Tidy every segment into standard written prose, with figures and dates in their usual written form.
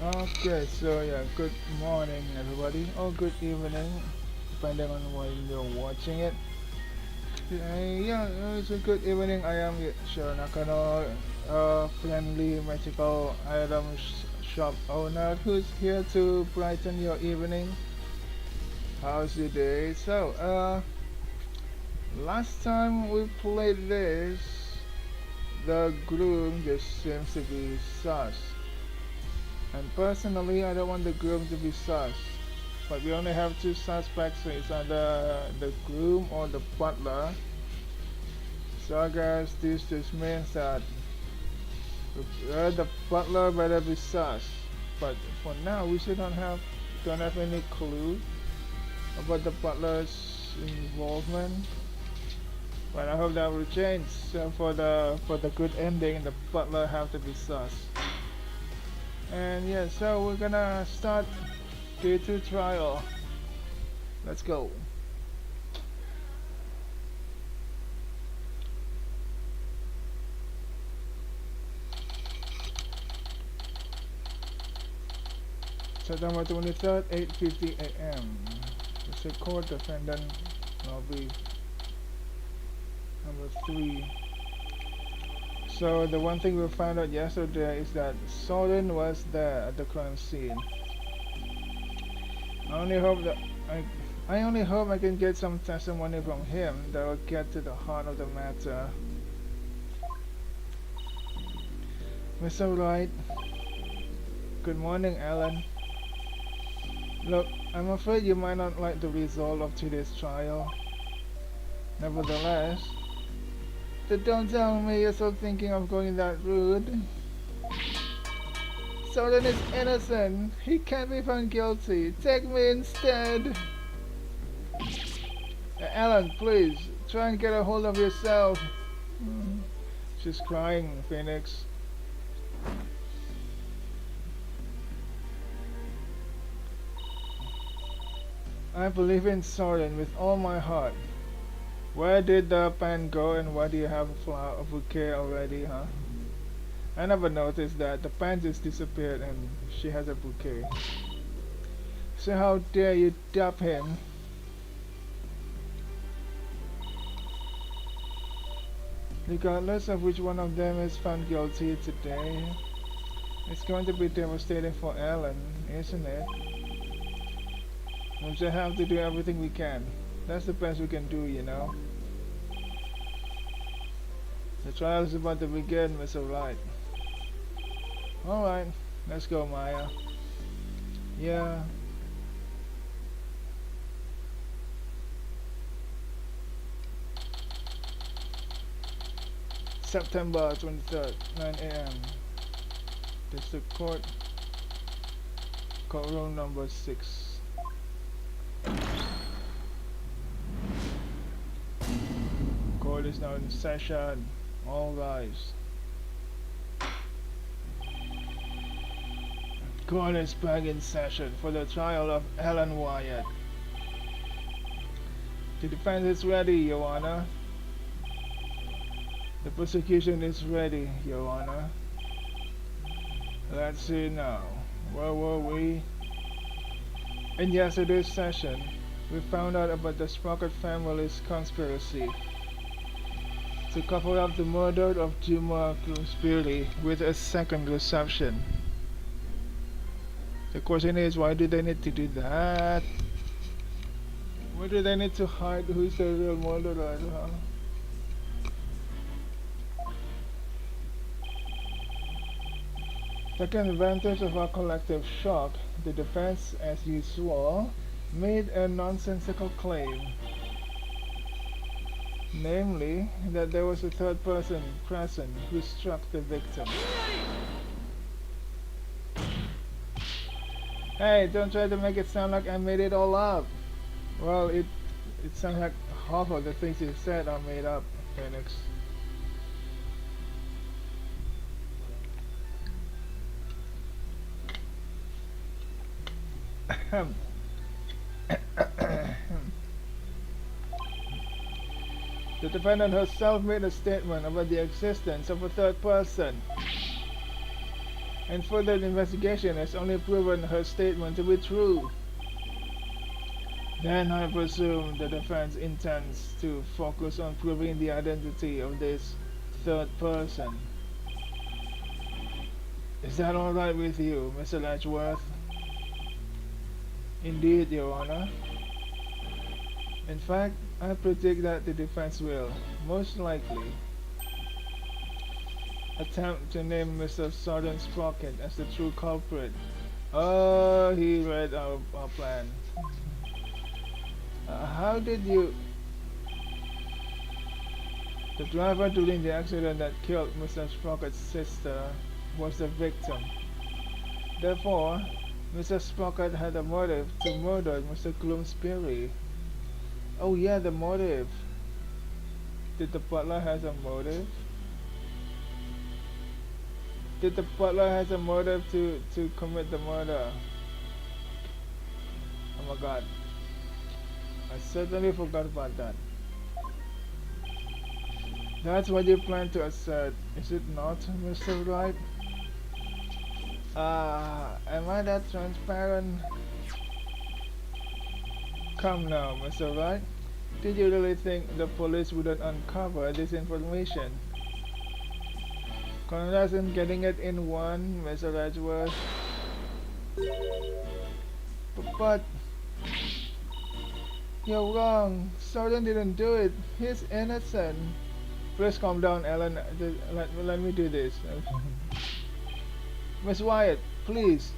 Okay, so yeah, good morning everybody, or good evening, depending on when you're watching it. It's a good evening. I am Sure Nakano, friendly magical items shop owner who's here to brighten your evening. How's your day? Last time we played this, the groom just seems to be sus. And personally, I don't want the groom to be sus. But we only have two suspects, so it's either the groom or the butler. So I guess this just means that the butler better be sus. But for now, we still don't have any clue about the butler's involvement. But I hope that will change. So for the good ending, the butler have to be sus. And yeah, so we're gonna start day 2 trial. Let's go. September 23rd, 8:50 a.m. The court defendant will be number 3. So the one thing we found out yesterday is that Soren was there at the crime scene. I only hope that I only hope I can get some testimony from him that will get to the heart of the matter. Mr. Wright. Good morning, Alan. Look, I'm afraid you might not like the result of today's trial. Nevertheless, don't tell me you're still thinking of going that route. Soren is innocent. He can't be found guilty. Take me instead. Alan, please, try and get a hold of yourself. She's crying, Phoenix. I believe in Soren with all my heart. Where did the pen go, and why do you have a bouquet already, huh? I never noticed that. The pen just disappeared and she has a bouquet. So how dare you dub him? Regardless of which one of them is found guilty today, it's going to be devastating for Ellen, isn't it? We'll just have to do everything we can. That's the best we can do, you know. The trial is about to begin, Mr. Wright. Alright, let's go, Maya. Yeah. September 23rd, 9 a.m. District Court. Courtroom number 6. Court is now in session. All rise. Court is back in session for the trial of Alan Wyatt. The defense is ready, Your Honor. The prosecution is ready, Your Honor. Let's see now. Where were we? In yesterday's session, we found out about the Sprocket family's conspiracy to cover up the murder of Juma Spiri with a second reception. The question is, why do they need to do that? Why do they need to hide who is the real murderer? Taking advantage of our collective shock, the defense, as usual, made a nonsensical claim. Namely, that there was a third person present who struck the victim. Hey, don't try to make it sound like I made it all up. Well, it sounds like half of the things you said are made up, Phoenix. The defendant herself made a statement about the existence of a third person, and further investigation has only proven her statement to be true. Then I presume the defense intends to focus on proving the identity of this third person. Is that alright with you, Mr. Ledgeworth? Indeed, Your Honor. In fact, I predict that the defense will, most likely, attempt to name Mr. Sergeant Sprocket as the true culprit. Oh, he read our plan. How did you... The driver during the accident that killed Mr. Sprocket's sister was the victim. Therefore, Mr. Sprocket had a motive to murder Mr. Gloomsbury. Oh yeah, the motive. Did the butler has a motive? Did the butler has a motive to commit the murder? Oh my god. I certainly forgot about that. That's what you plan to assert, is it not, Mr. Wright? Am I that transparent? Come now, Mr. Wright. Did you really think the police wouldn't uncover this information? Congrats in getting it in one, Mr. Edgeworth. But you're wrong. Sergeant didn't do it. He's innocent. Please calm down, Ellen. Let me do this. Miss Wyatt, please.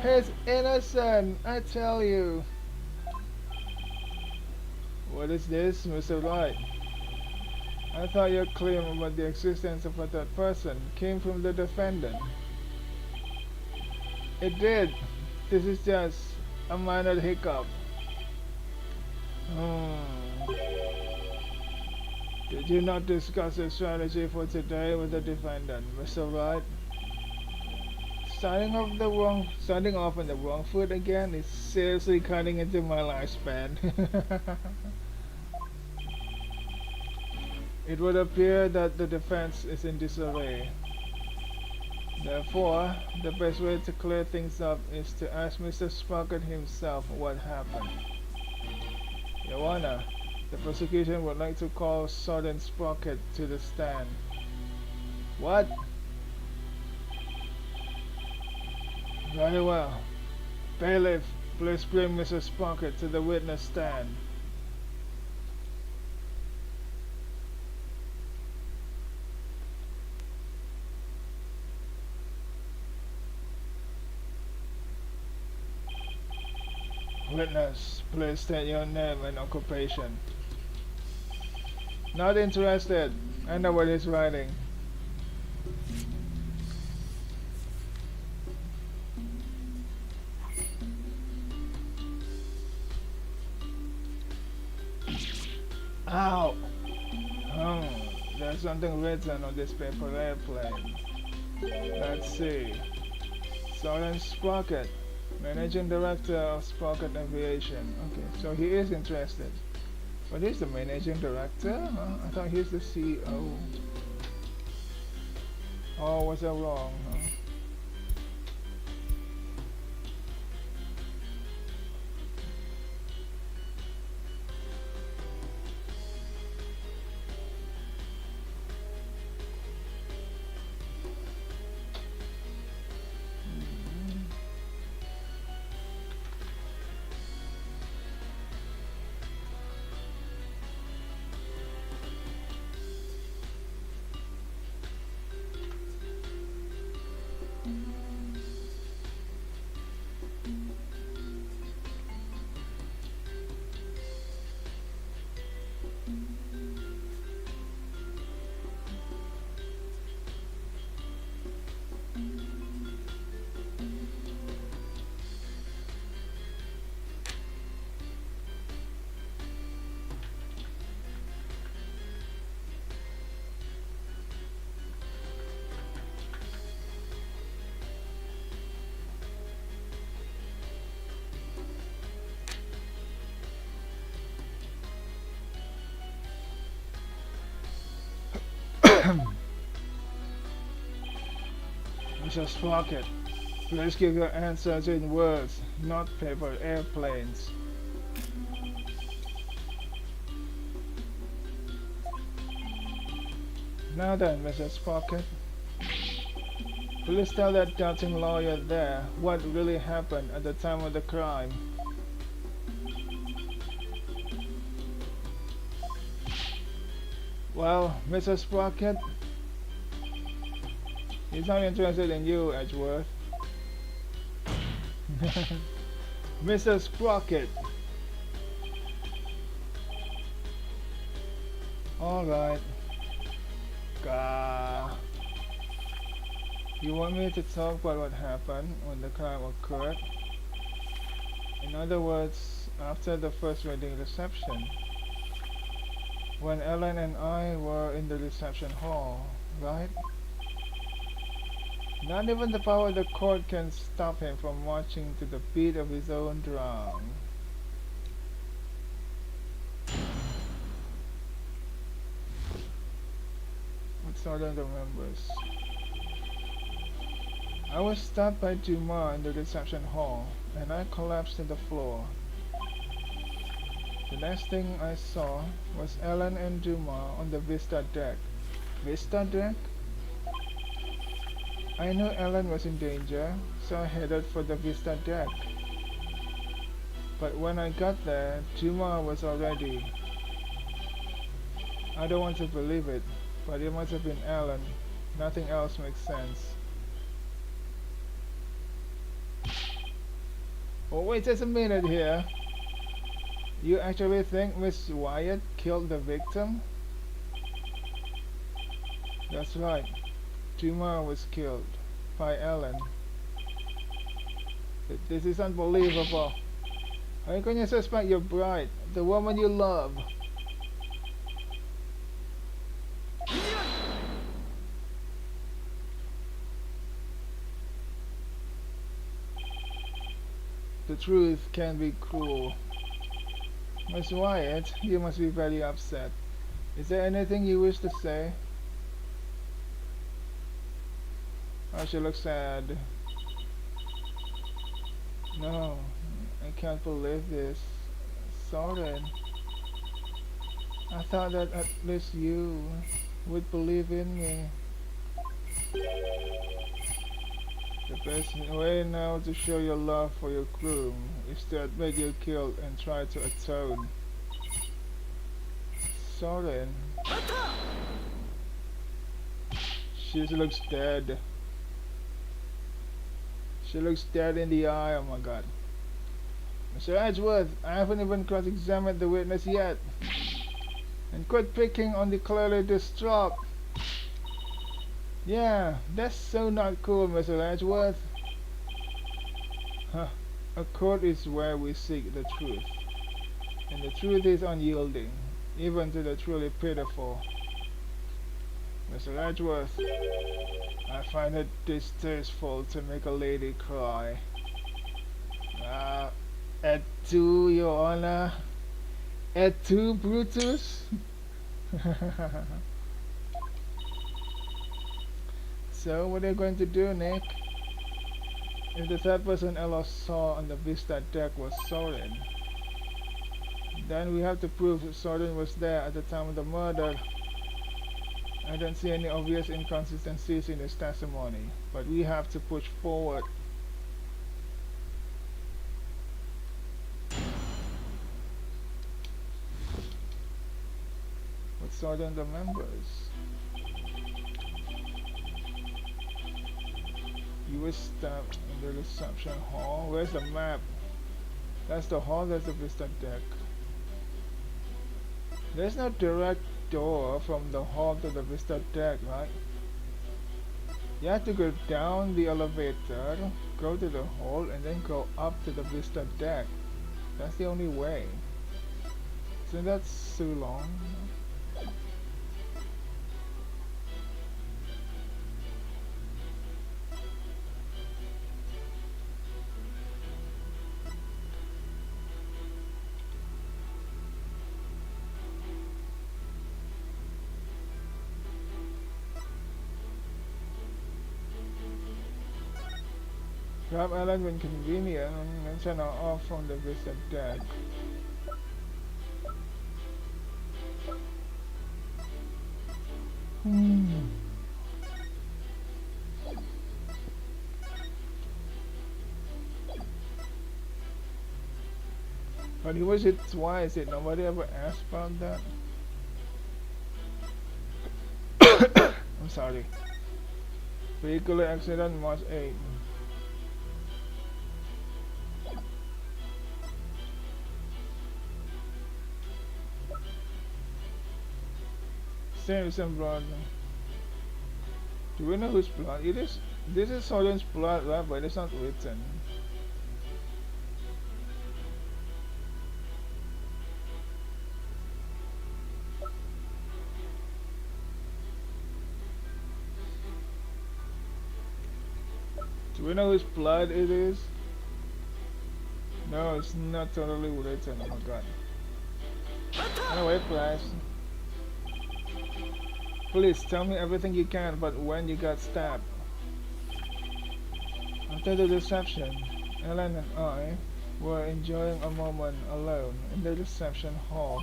He's innocent, I tell you. What is this, Mr. Wright? I thought your claim about the existence of a third person came from the defendant. It did. This is just a minor hiccup. Did you not discuss a strategy for today with the defendant, Mr. Wright? Starting off on the wrong foot again is seriously cutting into my lifespan. It would appear that the defense is in disarray. Therefore, the best way to clear things up is to ask Mr. Sprocket himself what happened. Your Honor, the prosecution would like to call Sergeant Sprocket to the stand. What? Very well. Bailiff, please bring Mr. Sprocket to the witness stand. Witness, please state your name and occupation. Not interested. I know what he's writing. Ow! There's something written on this paper airplane. Let's see. Sergeant Sprocket, Managing Director of Sprocket Aviation. Okay, so he is interested. But he's the Managing Director? Huh? I thought he's the CEO. Oh, was I wrong? Huh? Mr. Sprocket, please give your answers in words, not paper airplanes. Now then, Mr. Sprocket, please tell that doubting lawyer there what really happened at the time of the crime. Well, Mr. Sprocket, he's not interested in you, Edgeworth. Mr. Sprocket. Alright. Gah. You want me to talk about what happened when the crime occurred? In other words, after the first wedding reception. When Ellen and I were in the reception hall, right? Not even the power of the court can stop him from marching to the beat of his own drum. What sort of remembers? I was stopped by Dumas in the reception hall, and I collapsed to the floor. The next thing I saw was Ellen and Dumas on the Vista deck. Vista deck? I knew Ellen was in danger, so I headed for the Vista deck. But when I got there, Dumas was already. I don't want to believe it, but it must have been Ellen. Nothing else makes sense. Oh, wait just a minute here. You actually think Miss Wyatt killed the victim? That's right. Dumas was killed by Ellen. This is unbelievable. How can you suspect your bride, the woman you love? The truth can be cruel. Miss Wyatt, you must be very upset. Is there anything you wish to say? Oh, she looks sad. No, I can't believe this. Sorry. I thought that at least you would believe in me. The best way now to show your love for your groom is to admit you killed and try to atone. Sorry. She looks dead. She looks dead in the eye, oh my god. Mr. Edgeworth, I haven't even cross-examined the witness yet. And quit picking on the clearly distraught. Yeah, that's so not cool, Mr. Edgeworth. Huh. A court is where we seek the truth. And the truth is unyielding, even to the truly pitiful. Mr. Edgeworth, I find it distasteful to make a lady cry. Et tu, Your Honor? Et tu, Brutus? So, what are you going to do, Nick? If the third person Ella saw on the Vista deck was Soren, then we have to prove Soren was there at the time of the murder. I don't see any obvious inconsistencies in his testimony, but we have to push forward. What Soren remembers? You were stabbed in the reception hall. Where's the map? That's the hall, that's the Vista deck. There's no direct door from the hall to the Vista deck, right? You have to go down the elevator, go to the hall, and then go up to the Vista deck. That's the only way. So that's too long. Grab Alan when convenient and send her off from the vista deck. Hmm. But he was hit twice. Did nobody ever ask about that? I'm sorry. Vehicular accident March 8. Samson blood. Do we know whose blood it is? This is Soren's blood, right? But it's not written. Do we know whose blood it is? No, it's not totally written. Oh my god. Anyway, Flash. Please tell me everything you can about when you got stabbed. After the reception, Ellen and I were enjoying a moment alone in the reception hall.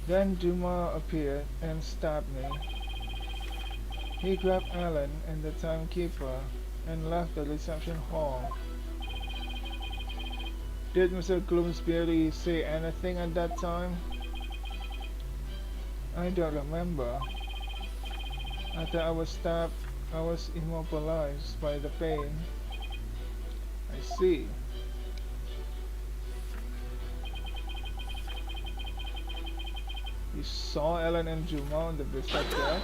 Then Duma appeared and stabbed me. He grabbed Ellen and the timekeeper and left the reception hall. Did Mr. Gloomsbury say anything at that time? I don't remember. After I was stabbed, I was immobilized by the pain. I see. You saw Ellen and Juma on the Vista deck?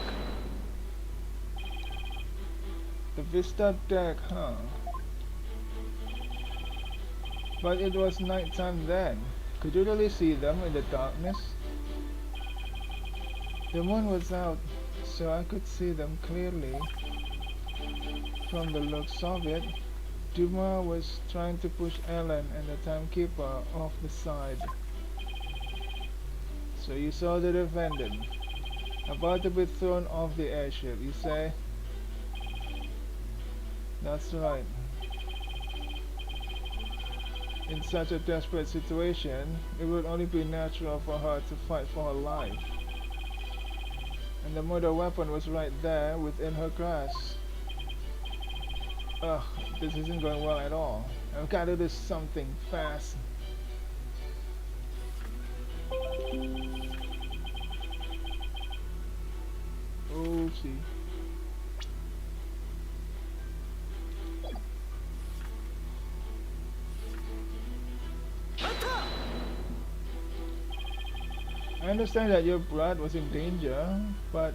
The Vista deck, huh? But it was nighttime then. Could you really see them in the darkness? The moon was out, so I could see them clearly. From the looks of it, Duma was trying to push Ellen and the timekeeper off the side. So you saw the defendant about to be thrown off the airship, you say? That's right. In such a desperate situation, it would only be natural for her to fight for her life. And the murder weapon was right there within her grasp. Ugh, this isn't going well at all. I've got to do something fast. Oopsie. I understand that your blood was in danger, but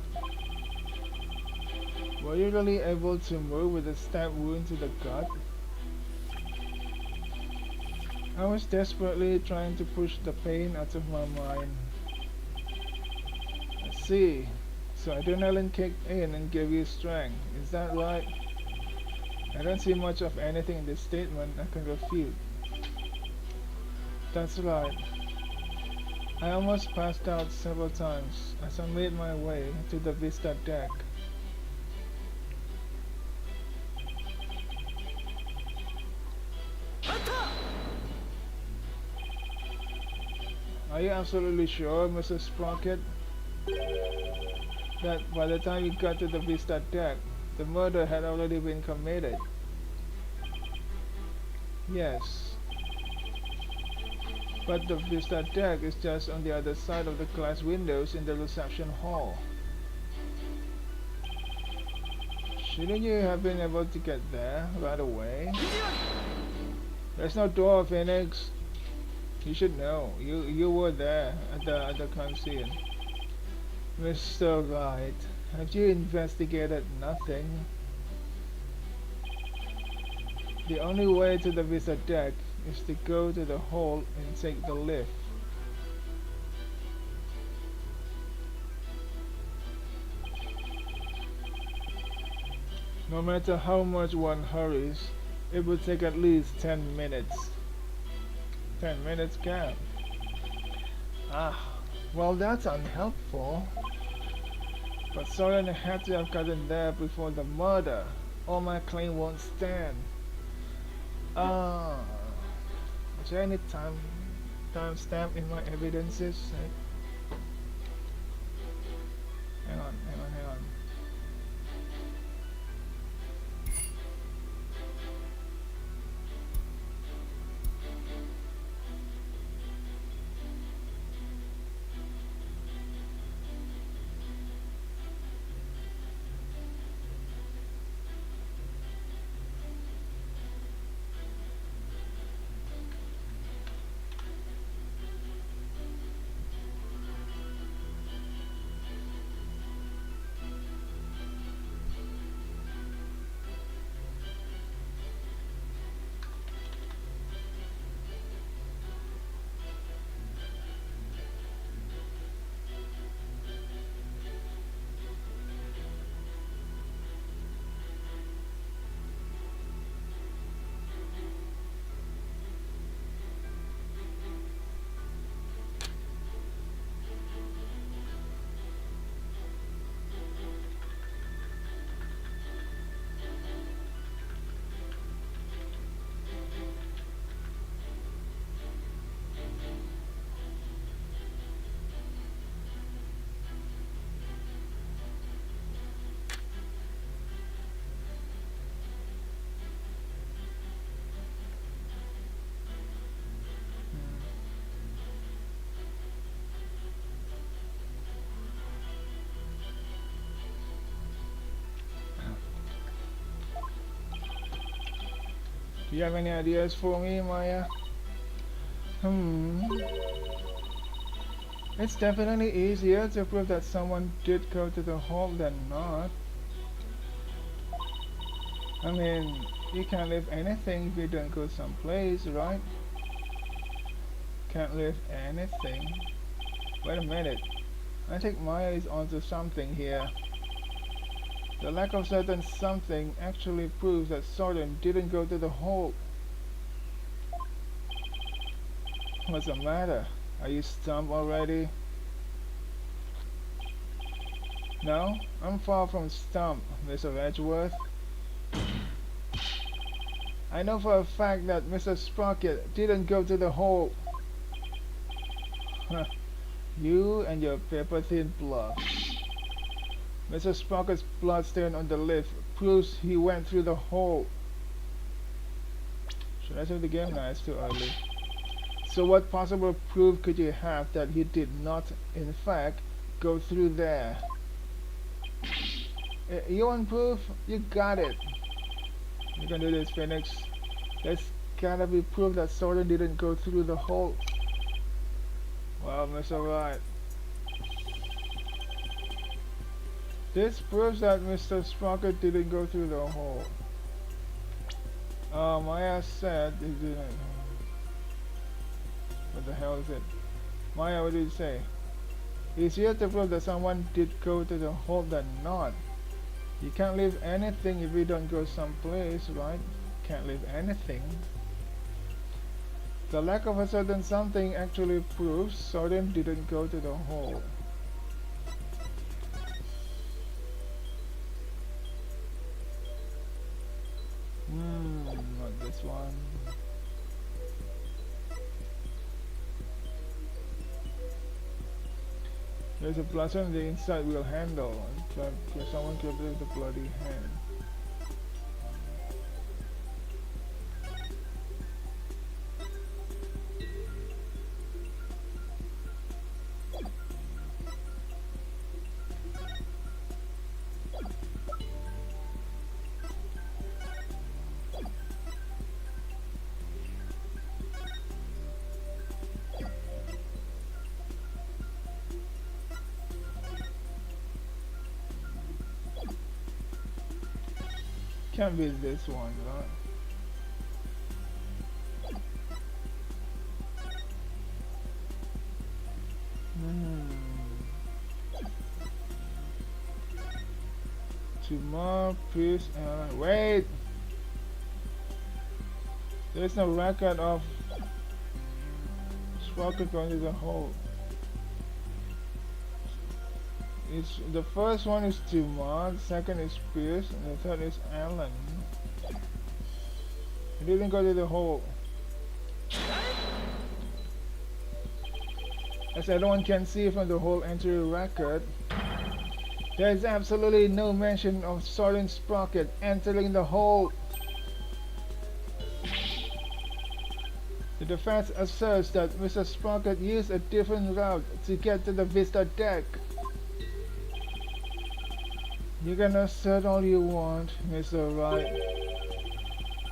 were you really able to move with a stab wound to the gut? I was desperately trying to push the pain out of my mind. I see. So adrenaline kicked in and gave you strength. Is that right? I don't see much of anything in this statement I can refute. That's right. I almost passed out several times as I made my way to the Vista deck. Are you absolutely sure, Mrs. Sprocket, that by the time you got to the Vista deck, the murder had already been committed? Yes. But the Vista deck is just on the other side of the glass windows in the reception hall. Shouldn't you have been able to get there right away? There's no door, Phoenix. You should know. You were there at the crime scene. Mr. Wright, have you investigated nothing? The only way to the Vista deck is to go to the hall and take the lift. No matter how much one hurries, it will take at least 10 minutes. 10 minutes gap. Ah, well that's unhelpful. But Soren had to have gotten there before the murder. All my claim won't stand. Uh, is there any time stamp in my evidences? Hang on. Do you have any ideas for me, Maya? It's definitely easier to prove that someone did go to the hole than not. I mean, you can't leave anything if you don't go someplace, right? Can't leave anything. Wait a minute. I think Maya is onto something here. The lack of certain something actually proves that Sorden didn't go to the hole. What's the matter? Are you stumped already? No, I'm far from stumped, Mr. Edgeworth. I know for a fact that Mr. Sprocket didn't go to the hole. You and your paper-thin bluff. Mr. Sprocket's bloodstain on the lift proves he went through the hole. Should I save the game? No, it's too early. So what possible proof could you have that he did not, in fact, go through there? You want proof? You got it. You can do this, Phoenix. There's gotta be proof that Sorden didn't go through the hole. Well, Mr. Wright. This proves that Mr. Sprocket didn't go through the hole. Maya said he didn't. What the hell is it? Maya, what did you say? It's easier to prove that someone did go to the hole than not. You can't leave anything if you don't go someplace, right? Can't leave anything. The lack of a certain something actually proves Sorden didn't go to the hole. Not this one. There's a blaster on the inside wheel handle. Someone could leave the bloody hand. Can't be this one, right? Tomorrow, please. Wait! There's no record of Sprocket going to the hole. It's the first one is Dumont, second is Pierce, and the third is Allen. He didn't go to the hole. As everyone can see from the whole entry record, there is absolutely no mention of Sergeant Sprocket entering the hole. The defense asserts that Mr. Sprocket used a different route to get to the Vista deck. You can assert all you want, Mr. Wright,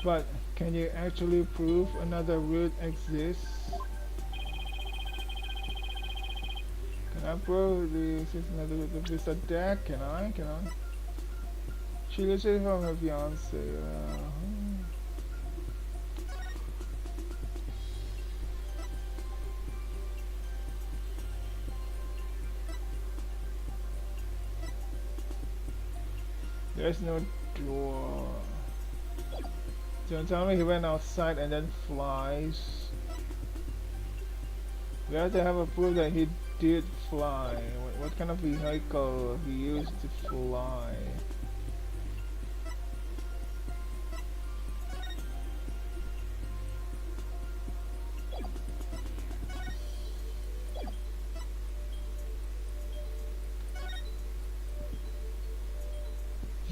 but can you actually prove another route exists? Can I prove this is another route to Vista deck? Can I? She lives from her fiance. There's no door. Don't tell me he went outside and then flies. We have to have a proof that he did fly. What kind of vehicle he used to fly?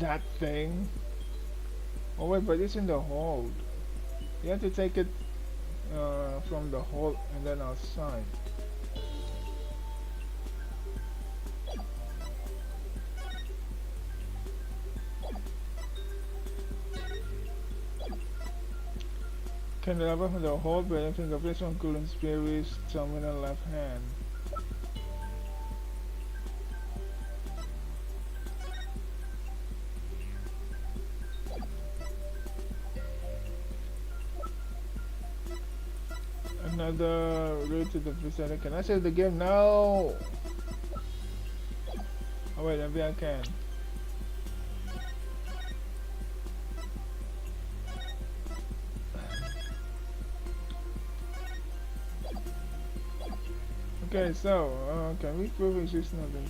That thing? Oh wait, but it's in the hold. You have to take it from the hold and then outside. Can the lever from the hold be anything of this one Golden Spirit's terminal left hand? Another route to the vicinity. Can I save the game? No! Oh wait, maybe I can. Okay, so can we prove existence of them?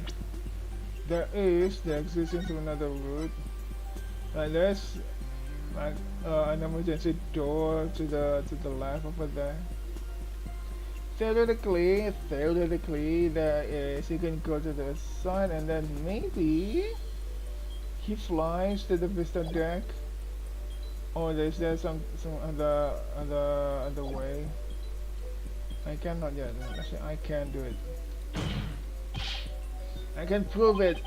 There is the existence of another route. Like there's like an emergency door to the left over there. Theoretically, there is. You can go to the side and then maybe he flies to the Vista deck. Or is there some other way? I cannot yet. Actually, I can't do it. I can prove it,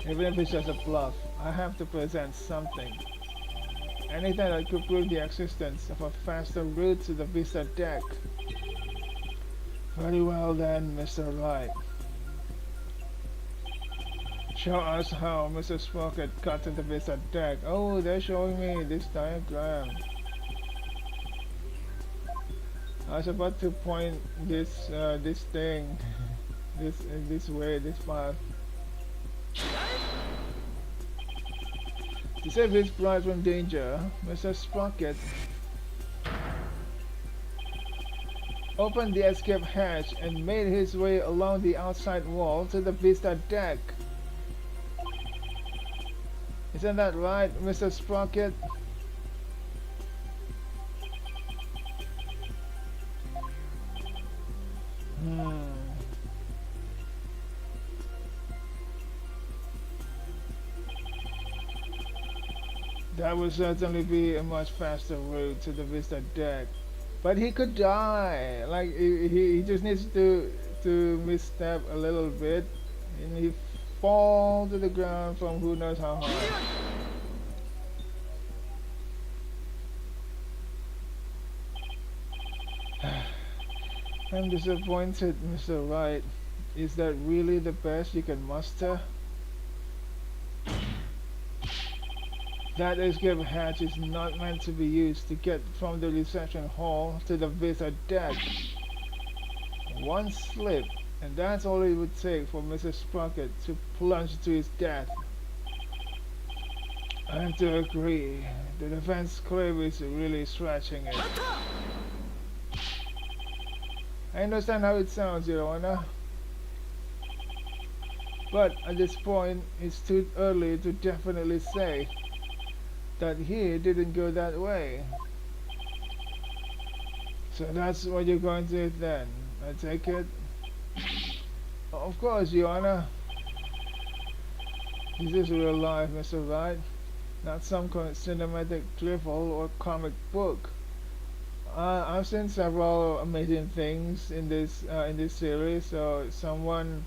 even if it's just a bluff. I have to present something. Anything that could prove the existence of a faster route to the Vista deck. Very well then, Mr. Wright. Show us how Mr. Sprocket got to the Vista deck. Oh, they're showing me this diagram. I was about to point this this thing this way, this path. To save his bride from danger, Mr. Sprocket opened the escape hatch and made his way along the outside wall to the Vista deck. Isn't that right, Mr. Sprocket? That would certainly be a much faster route to the Vista deck. But he could die. Like he just needs to misstep a little bit, and he fall to the ground from who knows how high. I'm disappointed, Mr. Wright. Is that really the best you can muster? That escape hatch is not meant to be used to get from the reception hall to the Vista deck. One slip, and that's all it would take for Mr. Sprocket to plunge to his death. I have to agree. The defense claim is really stretching it. I understand how it sounds, Your Honor. But at this point, it's too early to definitely say that he didn't go that way. So that's what you're going to do then. I take it. Of course, Your Honor. This is real life, Mr. Wright. Not some kind of cinematic drivel or comic book. I've seen several amazing things in this series. So someone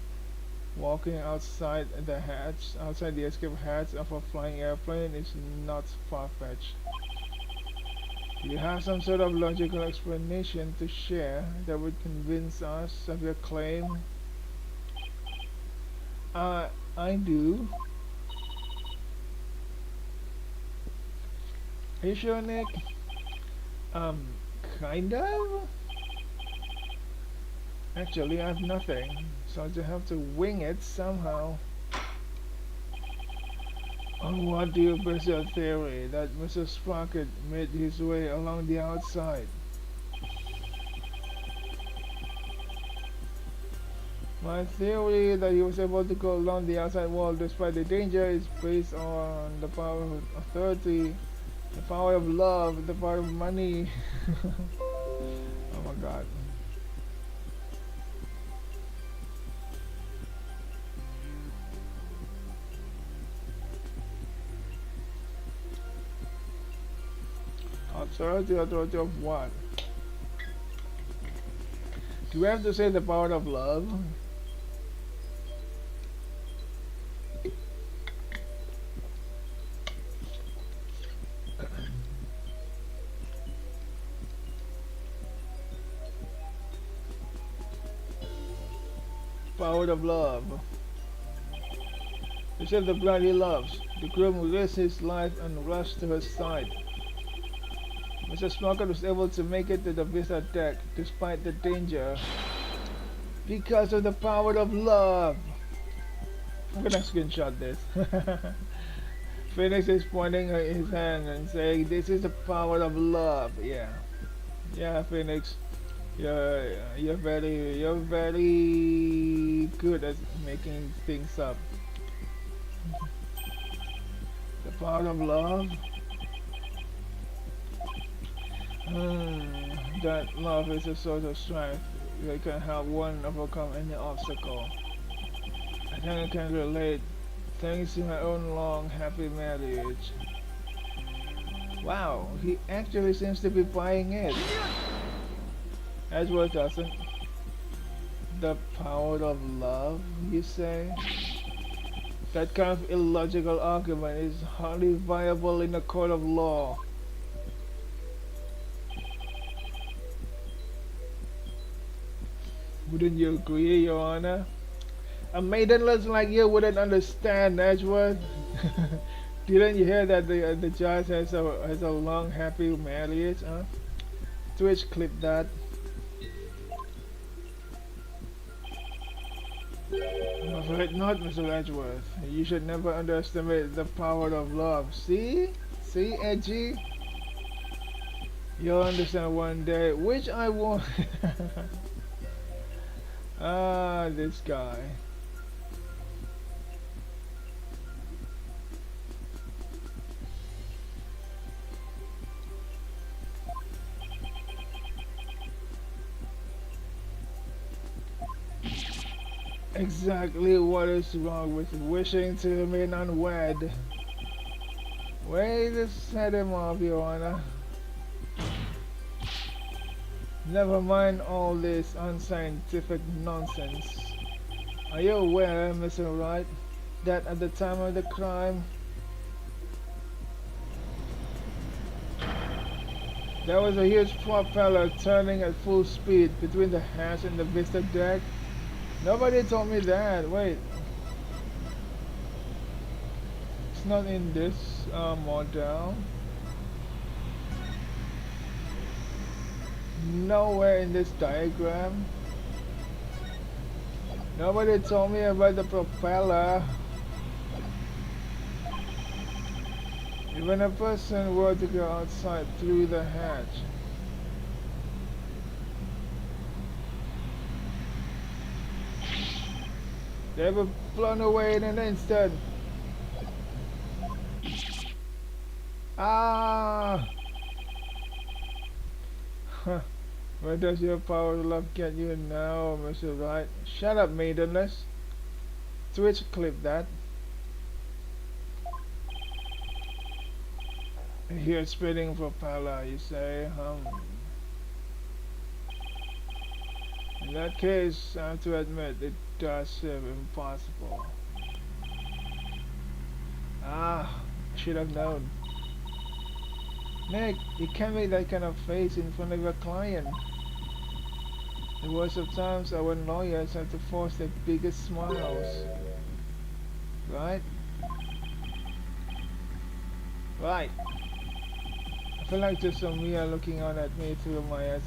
walking outside the hatch, outside the escape hatch of a flying airplane is not far-fetched. Do you have some sort of logical explanation to share that would convince us of your claim? I do. Are you sure, Nick? Um, kind of? Actually, I have nothing, so I just have to wing it somehow. On what do you base your theory that Mr. Sprocket made his way along the outside? My theory that he was able to go along the outside wall despite the danger is based on the power of authority, the power of love, the power of money. Oh my god. Authority of what? Do we have to say the power of love? Power of love. To save the blood he loves, the groom will risk his life and rush to her side. Mr. Smoker was able to make it to the vista deck despite the danger because of the power of love. I'm gonna screenshot this. Phoenix is pointing his hand and saying, "This is the power of love." Yeah, yeah, Phoenix, you're very good at making things up. The power of love. That love is a source of strength that can help one overcome any obstacle. I think I can relate thanks to my own long, happy marriage. Wow, he actually seems to be buying it. Edgeworth doesn't. The power of love, you say? That kind of illogical argument is hardly viable in a court of law. Wouldn't you agree, Your Honor? A maidenless like you wouldn't understand, Edgeworth. Didn't you hear that the judge has a long happy marriage, huh? Twitch clip that. I'm afraid not, Mr. Edgeworth. You should never underestimate the power of love. See? See, Edgy? You'll understand one day, which I won't. Ah, this guy. Exactly what is wrong with wishing to remain unwed? Way to set him off, Your Honor. Never mind all this unscientific nonsense. Are you aware, Mr. Wright, that at the time of the crime, there was a huge propeller turning at full speed between the hatch and the vista deck? Nobody told me that. Wait. It's not in this model. Nowhere in this diagram. Nobody told me about the propeller. Even a person were to go outside through the hatch. They were blown away in an instant. Ah! Where does your power of love get you now, Mr. Right? Shut up, maidenless. Twitch clip that. Here spitting propeller, you say? In that case, I have to admit, it does seem impossible. Ah, should have known. Nick, you can't make that kind of face in front of your client. The worst of times, our lawyers have to force their biggest smiles. Right? Right. I feel like just some Mia looking out at me through my eyes.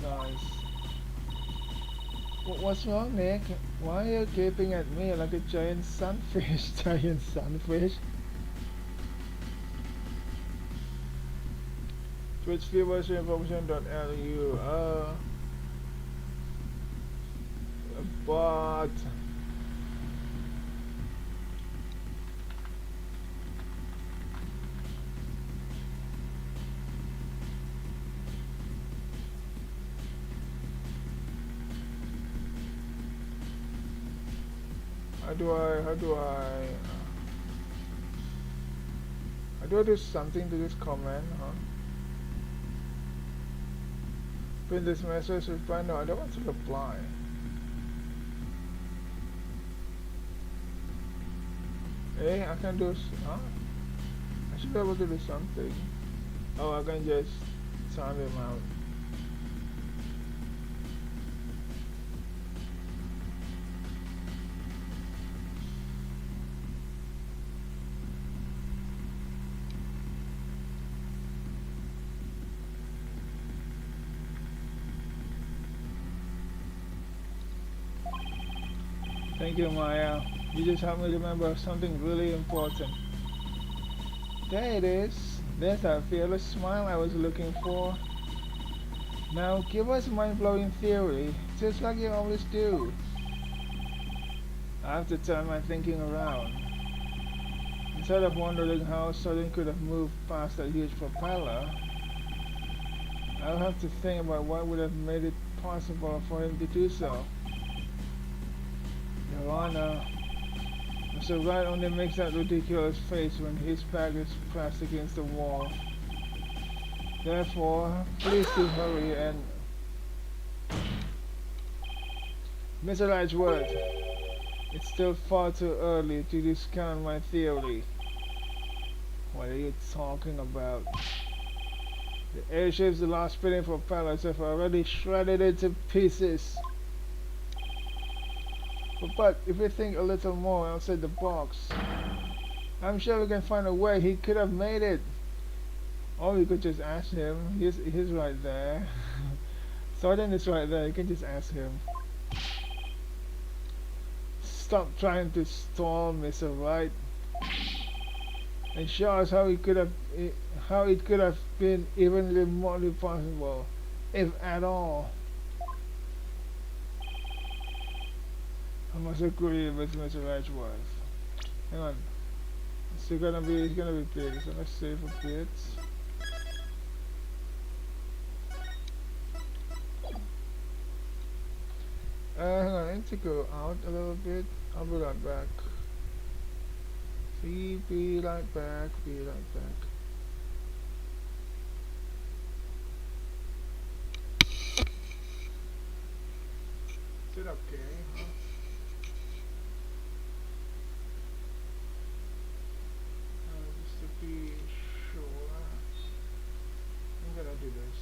What's wrong, Nick? Why are you gaping at me like a giant sunfish? Giant sunfish? Twitch viewers information.lu. But how do I do something to this comment, huh? Print this message, reply. No, I don't want to reply. Hey, I can do, huh? I should be able to do something. Oh, I can just time him out. Thank you, Maya. You just helped me remember something really important. There it is. There's that fearless smile I was looking for. Now give us a mind-blowing theory, just like you always do. I have to turn my thinking around. Instead of wondering how Sudden could have moved past that huge propeller, I'll have to think about what would have made it possible for him to do so. Your Honor, Mr. Wright only makes that ridiculous face when his back is pressed against the wall. Therefore, please do hurry and... Mr. Edgeworth, it's still far too early to discount my theory. What are you talking about? The airships, the last spinning propellers have already shredded into pieces. But if we think a little more outside the box, I'm sure we can find a way he could have made it. Or we could just ask him. He's right there. Sorden is right there. You can just ask him. Stop trying to stall, Mr. Wright, and show us how it could have been even remotely possible, if at all. I must agree with Mr. Edgeworth. Hang on. It's gonna be big. So let's save a bit. Hang on, I need to go out a little bit. I'll be right back. Be right back. Is it okay? Huh? Just to be sure, I'm gonna do this.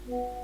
Whew.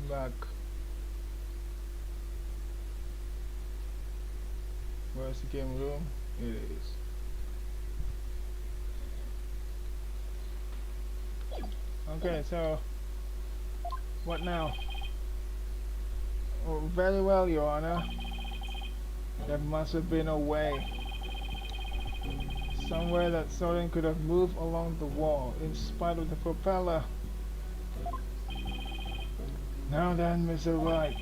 Back. Where's the game room? It is. Okay, so what now? Oh, very well, Your Honor. There must have been a way. Somewhere that Soren could have moved along the wall in spite of the propeller. Now then, Mr. Wright,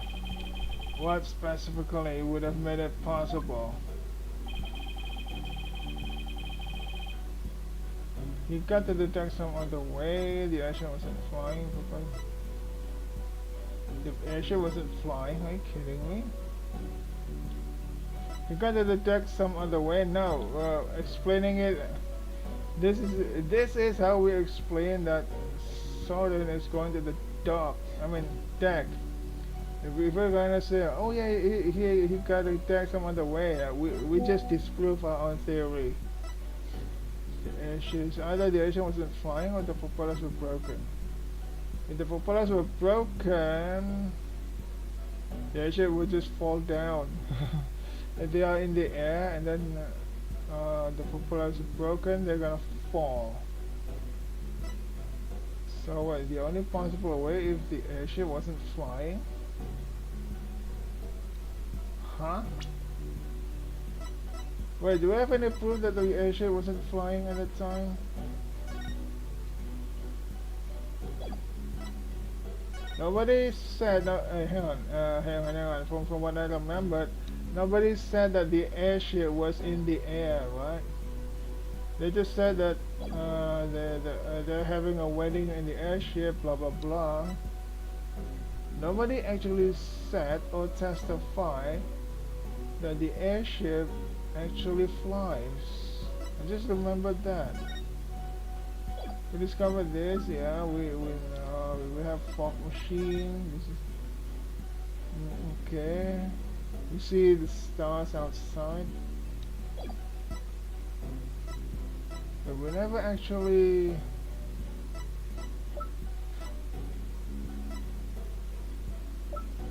what specifically would have made it possible? You got to detect some other way. The airship wasn't flying. The airship wasn't flying. Are you kidding me? You got to detect some other way. No, explaining it This is how we explain that Southern is going to the dock. I mean deck. If we're gonna say, oh yeah, he got a deck some other way, we just disprove our own theory. The issues either the ocean wasn't flying or the propellers were broken. If the propellers were broken, the airship would just fall down. If they are in the air and then the propellers are broken, they're gonna fall. So the only possible way if the airship wasn't flying? Huh? Wait, do we have any proof that the airship wasn't flying at the time? Nobody said, no, hang on, from what I remember, nobody said that the airship was in the air, right? They just said that they're having a wedding in the airship, blah blah blah. Nobody actually said or testified that the airship actually flies. I just remembered that. We discovered this, yeah. We have fog machine. This is okay. You see the stars outside, but we never actually.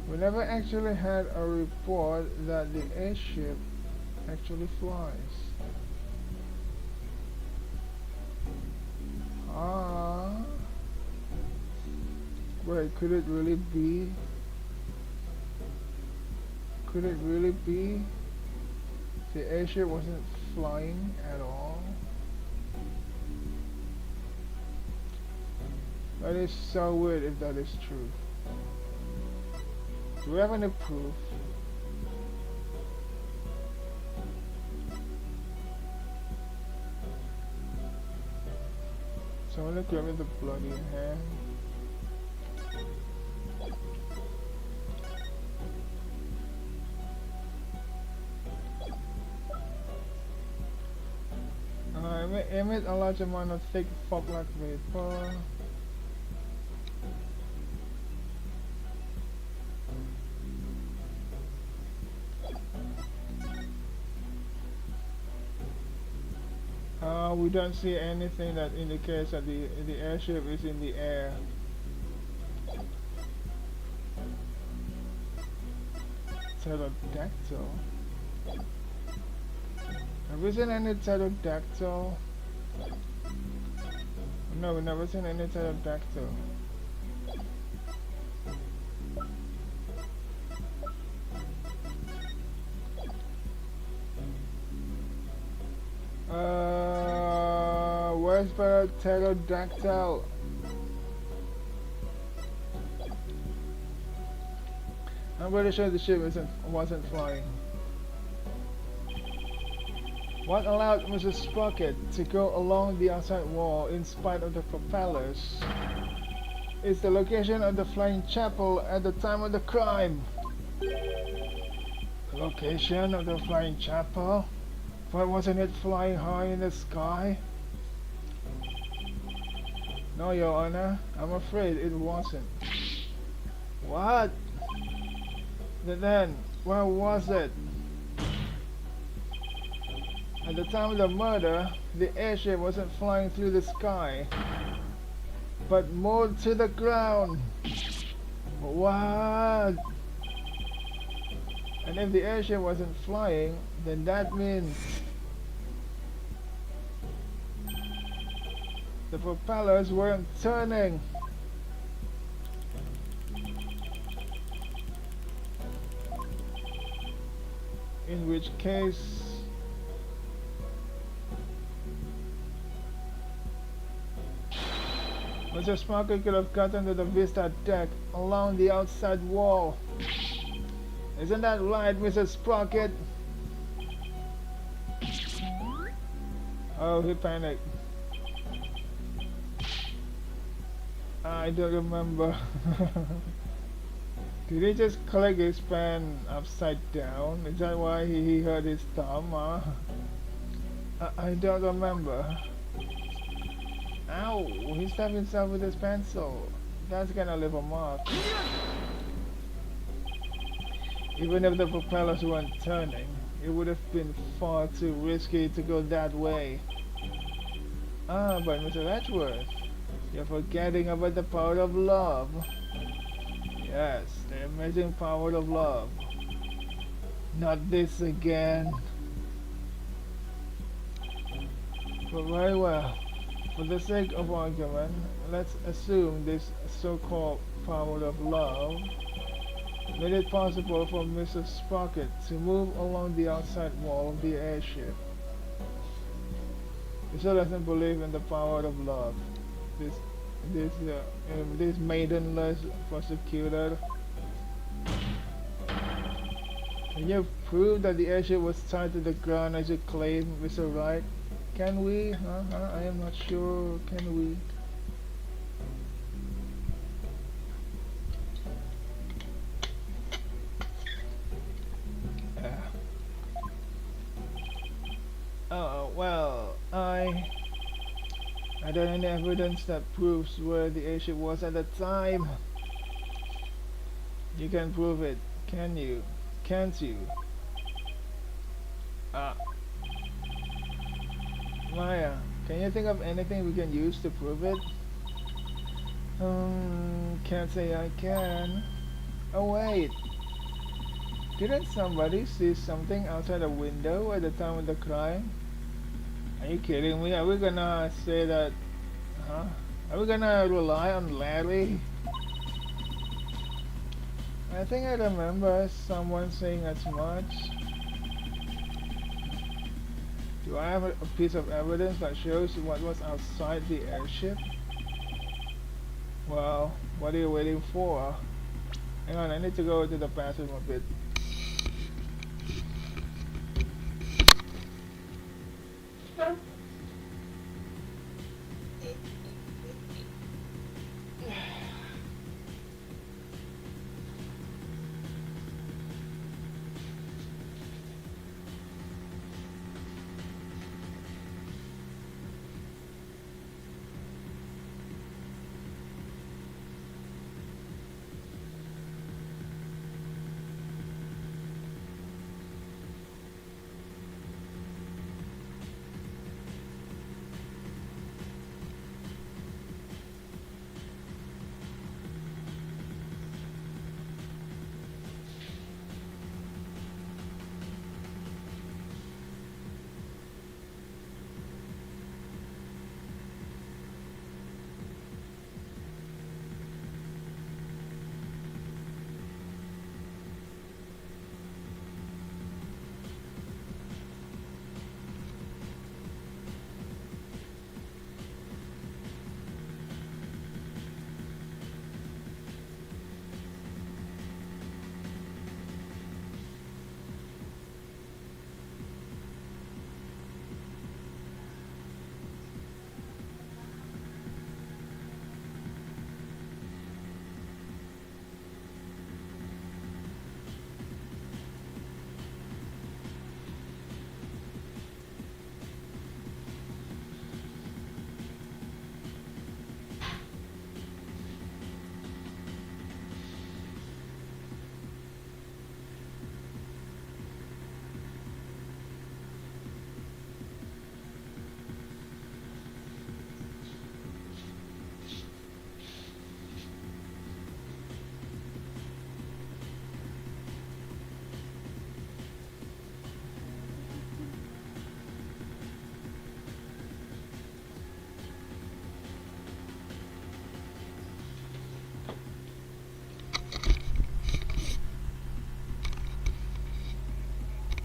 We never actually had a report that the airship actually flies. Ah. Wait, could it really be? Could it really be? The airship wasn't flying at all? That is so weird if that is true. Do we have any proof? Someone look at the bloody hand. Emit a large amount of thick fog-like vapor. We don't see anything that indicates that the airship is in the air. Pterodactyl. Have we seen any pterodactyl? No, we've never seen any pterodactyl. Where's the pterodactyl? I'm pretty sure the ship wasn't flying. What allowed Mrs. Sprocket to go along the outside wall in spite of the propellers is the location of the flying chapel at the time of the crime. The location of the flying chapel? Why wasn't it flying high in the sky? No, Your Honor, I'm afraid it wasn't. What? Then, where was it? At the time of the murder, the airship wasn't flying through the sky, but moored to the ground. What? And if the airship wasn't flying, then that means the propellers weren't turning. In which case, Mr. Sprocket could have gotten to the Vista deck along the outside wall. Isn't that right, Mr. Sprocket? Oh, he panicked. I don't remember. Did he just click his pen upside down? Is that why he hurt his thumb? I don't remember. Ow! He stabbed himself with his pencil. That's gonna leave a mark. Even if the propellers weren't turning, it would have been far too risky to go that way. Ah, but Mr. Letchworth, you're forgetting about the power of love. Yes, the amazing power of love. Not this again. But very well. For the sake of argument, let's assume this so-called power of love made it possible for Mrs. Sprocket to move along the outside wall of the airship. He still doesn't believe in the power of love. This, this maidenless prosecutor. Can you prove that the airship was tied to the ground as you claim, Mr. Wright? Can we? I am not sure. Can we? Well, I don't have any evidence that proves where the airship was at the time. You can prove it, can you? Can't you? Ah, Maya, can you think of anything we can use to prove it? Can't say I can. Oh wait, didn't somebody see something outside a window at the time of the crime? Are you kidding me? Are we gonna say that? Huh? Are we gonna rely on Larry? I think I remember someone saying as much. Do I have a piece of evidence that shows what was outside the airship? Well, what are you waiting for? Hang on, I need to go to the bathroom a bit.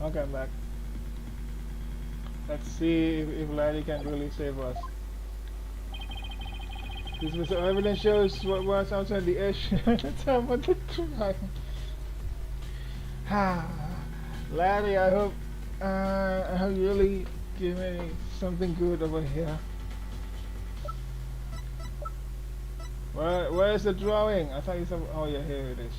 Okay, I'm back. Let's see if Larry can really save us. This was evidence shows what was outside the airship at the time of the crime. Larry, I hope you really give me something good over here. Where is the drawing? I thought you said, oh yeah, here it is.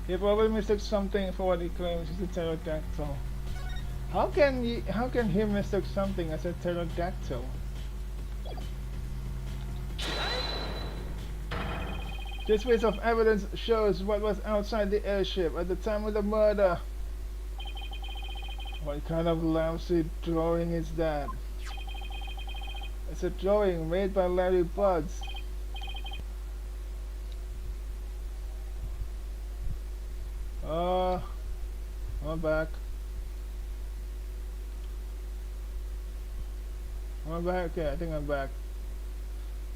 He probably mistook something for what he claims is a pterodactyl. how can he mistake something as a pterodactyl? This piece of evidence shows what was outside the airship at the time of the murder. What kind of lousy drawing is that? It's a drawing made by Larry Buds. I'm back. I'm back. Okay, I think I'm back.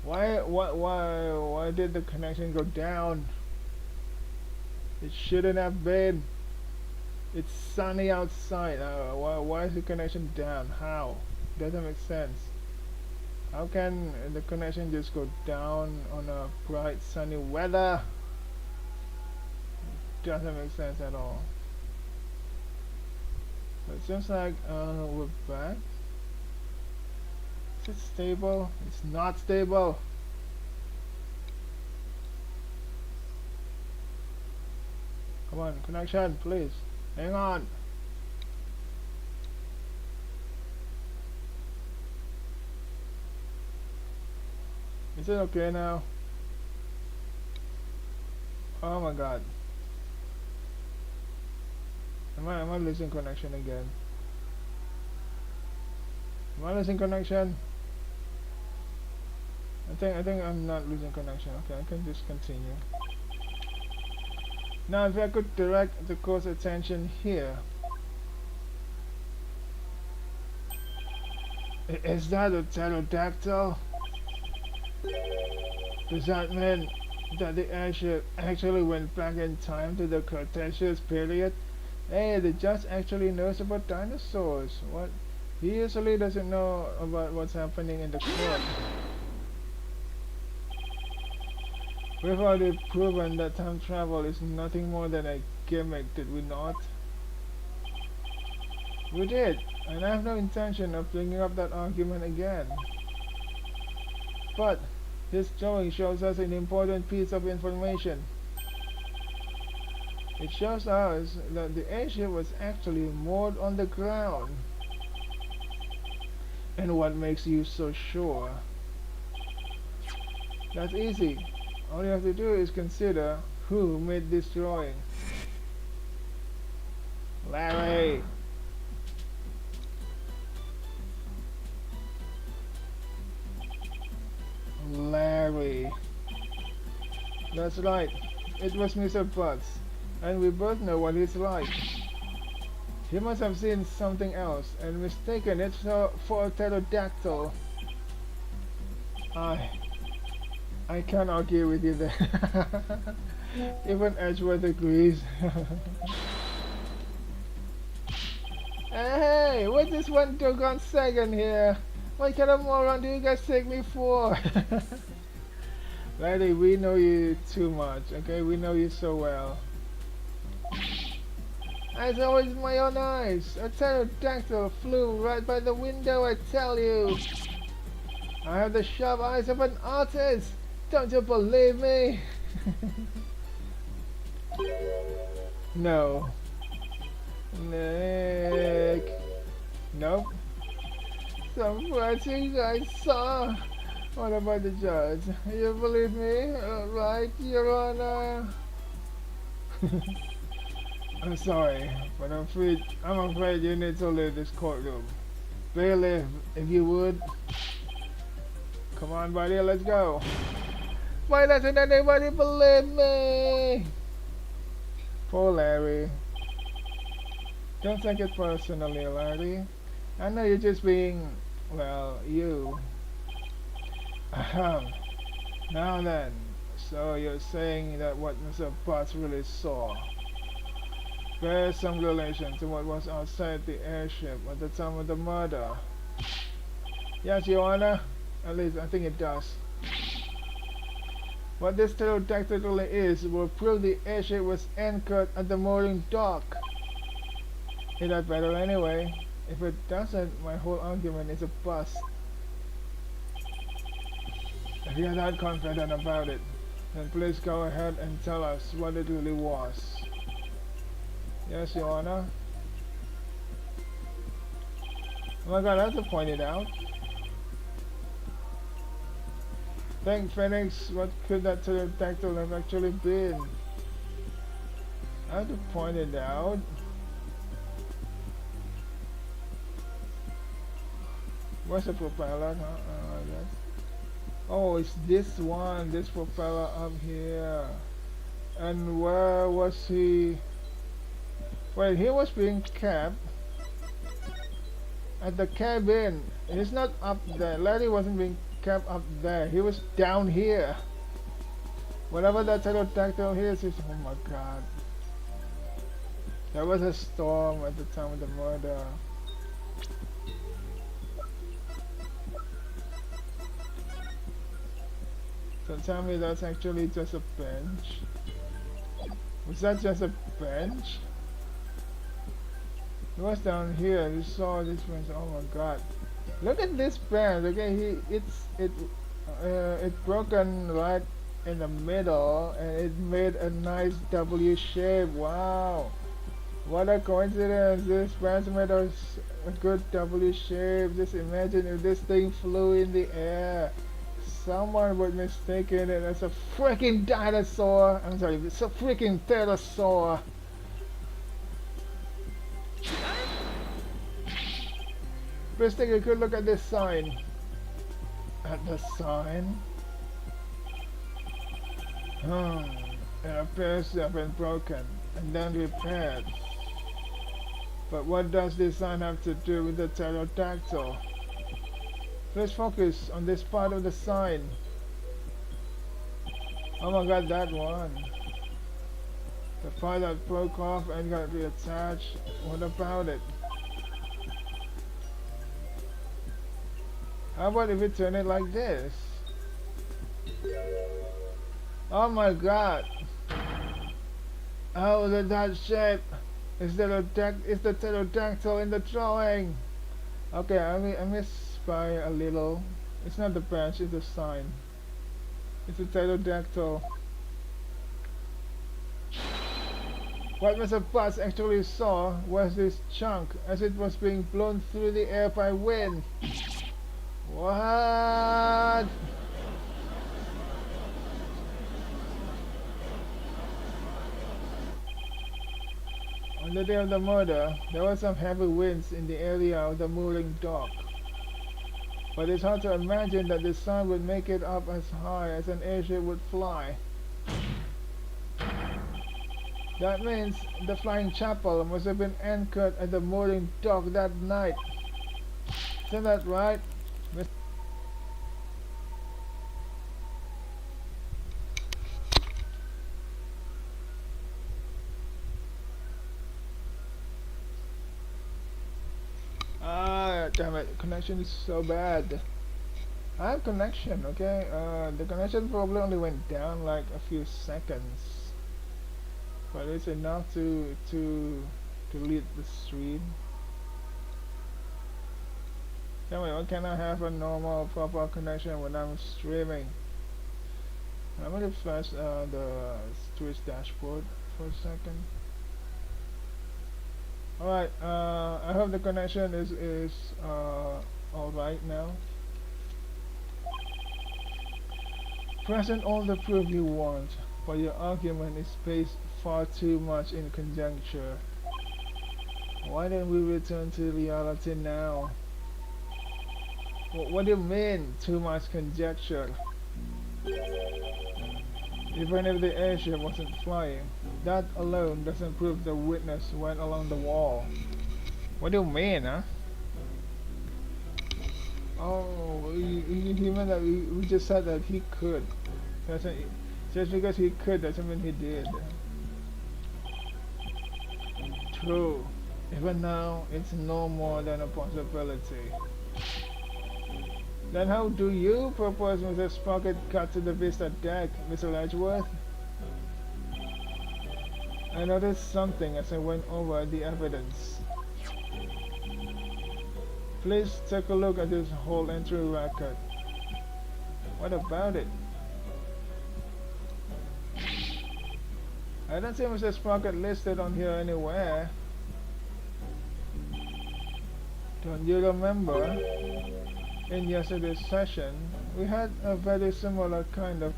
Why did the connection go down? It shouldn't have been. It's sunny outside. Why is the connection down? How? Doesn't make sense. How can the connection just go down on a bright sunny weather? Doesn't make sense at all. But it seems like we're back. Is it stable? It's not stable. Come on, connection, please. Hang on. Is it okay now? Oh my god. Am I losing connection again? Am I losing connection? I think I'm not losing connection. Okay, I can just continue. Now if I could direct the course attention here. Is that a pterodactyl? Does that mean that the airship actually went back in time to the Cretaceous period? Hey, the judge actually knows about dinosaurs. What? He usually doesn't know about what's happening in the court. We've already proven that time travel is nothing more than a gimmick, did we not? We did, and I have no intention of bringing up that argument again. But this drawing shows us an important piece of information. It shows us that the airship was actually moored on the ground. And what makes you so sure? That's easy. All you have to do is consider who made this drawing. Larry! Larry. That's right. It was Mr. Butts. And we both know what he's like. He must have seen something else and mistaken it for a pterodactyl. I can't argue with you there. Even Edgeworth agrees. Hey, what's this one doggone second here? What kind of moron do you guys take me for? Lady, we know you too much, okay? We know you so well. I saw it with my own eyes. A pterodactyl flew right by the window, I tell you. I have the sharp eyes of an artist. Don't you believe me? No. Nick. Nope. Some writing I saw. What about the judge? You believe me? Right, Your Honor? I'm sorry, but I'm afraid you need to leave this courtroom. Bailiff, if you would. Come on, buddy, let's go. Why doesn't anybody believe me? Poor Larry. Don't take it personally, Larry. I know you're just being, well, you. Ahem. Now then, so you're saying that what Mr. Potts really saw bears some relation to what was outside the airship at the time of the murder? Yes, Your Honor. At least I think it does. What this pterodactyl is will prove the airship was anchored at the mooring dock. It had better anyway. If it doesn't, my whole argument is a bust. If you're not confident about it, then please go ahead and tell us what it really was. Yes, Your Honor. Oh my god, I have to point it out. Thank Phoenix, what could that pterodactyl have actually been? I have to point it out. Where's the propeller? Oh, it's this one, this propeller up here. And where was he? Well, he was being kept at the cabin. He's not up there. Larry wasn't being kept up there. He was down here. Whatever that pterodactyl is, oh my god. There was a storm at the time of the murder. So tell me that's actually just a bench. Was that just a bench? It was down here. You saw this bench. Oh my god! Look at this bench. Okay, it broken right in the middle, and it made a nice W shape. Wow! What a coincidence! This bench made a good W shape. Just imagine if this thing flew in the air. Someone would mistake it as a freaking dinosaur. I'm sorry, it's a freaking pterosaur. First thing you could look at this sign. At the sign. It appears to have been broken and then repaired. But what does this sign have to do with the pterodactyl? Let's focus on this part of the sign. Oh my god, that one. The part that broke off and got reattached. What about it? How about if we turn it like this? Oh my god. Oh, that shape. Is the pterodactyl in the drawing? Okay, I miss by a little. It's not the branch, it's the sign. It's a pterodactyl. What Mr. Butts actually saw was this chunk as it was being blown through the air by wind. What? On the day of the murder, there were some heavy winds in the area of the mooring dock. But it's hard to imagine that the sun would make it up as high as an airship would fly. That means the flying chapel must have been anchored at the mooring dock that night. Isn't that right? Damn it, connection is so bad. I have connection, okay? The connection probably only went down like a few seconds, but it's enough to lead the stream. Tell me, why can't I have a normal, proper connection when I'm streaming? I'm gonna flash the Twitch dashboard for a second. Alright, I hope the connection is alright now. Present all the proof you want, but your argument is based far too much in conjecture. Why don't we return to reality now? What do you mean, too much conjecture? Even if the airship wasn't flying, that alone doesn't prove the witness went along the wall. What do you mean, huh? Oh, you meant that we just said that he could. Just because he could doesn't mean he did. True. Even now, it's no more than a possibility. Then how do you propose Mr. Sprocket cut to the Vista deck, Mr. Edgeworth? I noticed something as I went over the evidence. Please take a look at this whole entry record. What about it? I don't see Mr. Sprocket listed on here anywhere. Don't you remember in yesterday's session we had a very similar kind of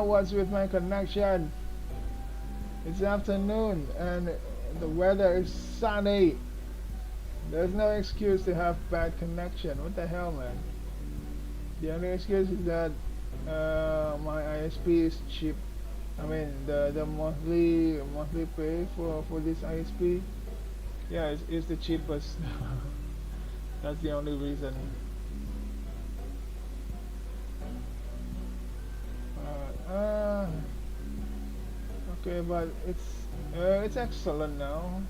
what's with my connection? It's afternoon and the weather is sunny. There's no excuse to have bad connection. What the hell, man? The only excuse is that my ISP is cheap. I mean, the monthly pay for this ISP, yeah, it's the cheapest. That's the only reason. Uh, okay, but it's excellent now.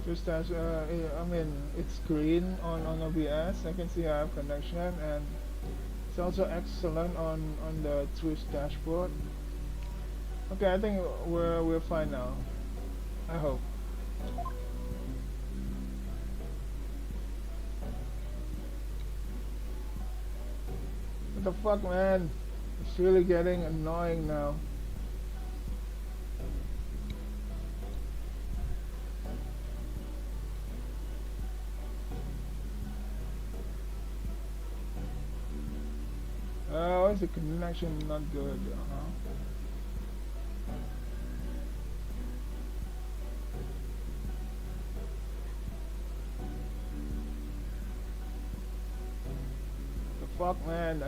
Just as I mean, it's green on OBS. I can see I have connection, and it's also excellent on the Twitch dashboard. Okay, I think we're fine now. I hope. What the fuck, man? It's really getting annoying now. Oh, is the connection not good? The fuck, man?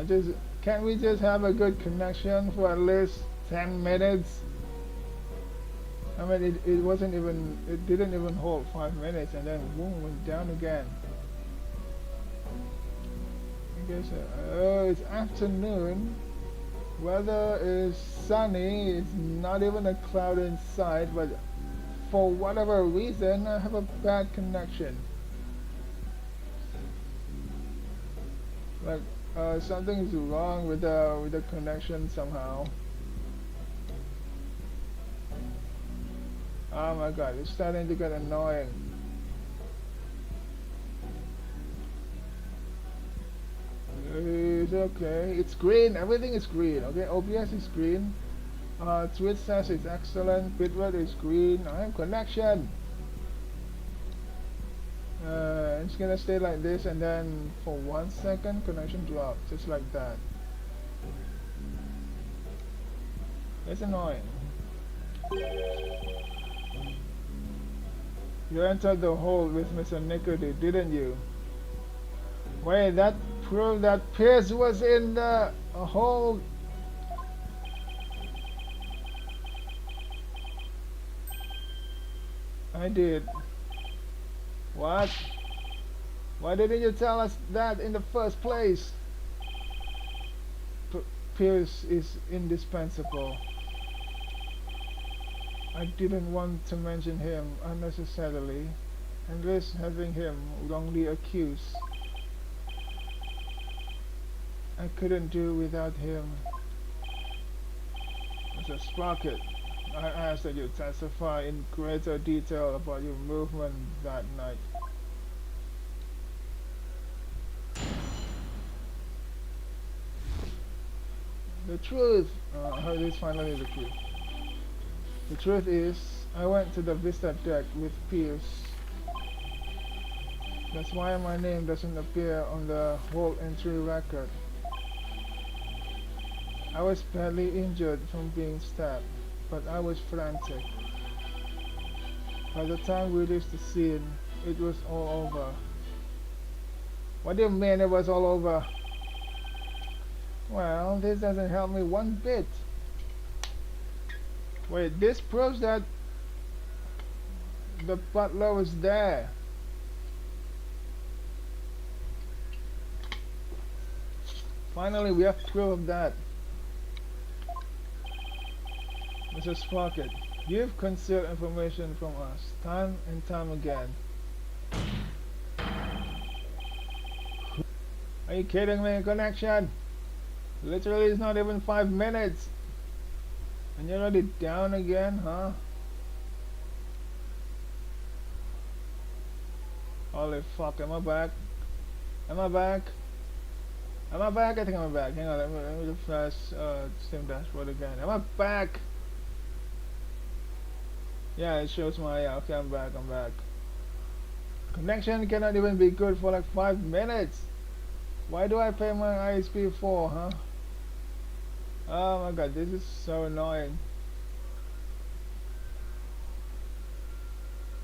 Can't we just have a good connection for at least 10 minutes? I mean, it didn't even hold 5 minutes, and then boom, went down again. I guess, oh, it's afternoon. Weather is sunny. It's not even a cloud in sight, but for whatever reason, I have a bad connection. Like, something is wrong with the connection somehow. Oh my god, it's starting to get annoying. It's okay. It's green. Everything is green. Okay, OBS is green. Twitch says it's excellent. Bitrate is green. I have connection. It's gonna stay like this, and then for 1 second, connection drops, just like that. It's annoying. You entered the hole with Mr. Nicody, didn't you? Wait, that proved that Pierce was in the hole. I did. What? Why didn't you tell us that in the first place? Pierce is indispensable. I didn't want to mention him unnecessarily and risk having him wrongly accused. I couldn't do without him. Mr. Sprocket, I ask that you testify in greater detail about your movement that night. The truth, this is finally the truth. The truth is, I went to the Vista deck with Pierce. That's why my name doesn't appear on the whole entry record. I was badly injured from being stabbed, but I was frantic. By the time we reached the scene, it was all over. What do you mean it was all over? Well, this doesn't help me one bit. Wait, this proves that the butler was there. Finally, we have proof of that. Mr. Sprocket, you've concealed information from us time and time again. Are you kidding me? Connection? Literally, it's not even 5 minutes. And you're already down again, huh? Holy fuck, am I back? Am I back? Am I back? I think I'm back. Hang on, let me refresh Steam dashboard again. Am I back? Yeah, it shows my, yeah, okay, I'm back, I'm back. Connection cannot even be good for like 5 minutes. Why do I pay my ISP for, huh? Oh my god, this is so annoying.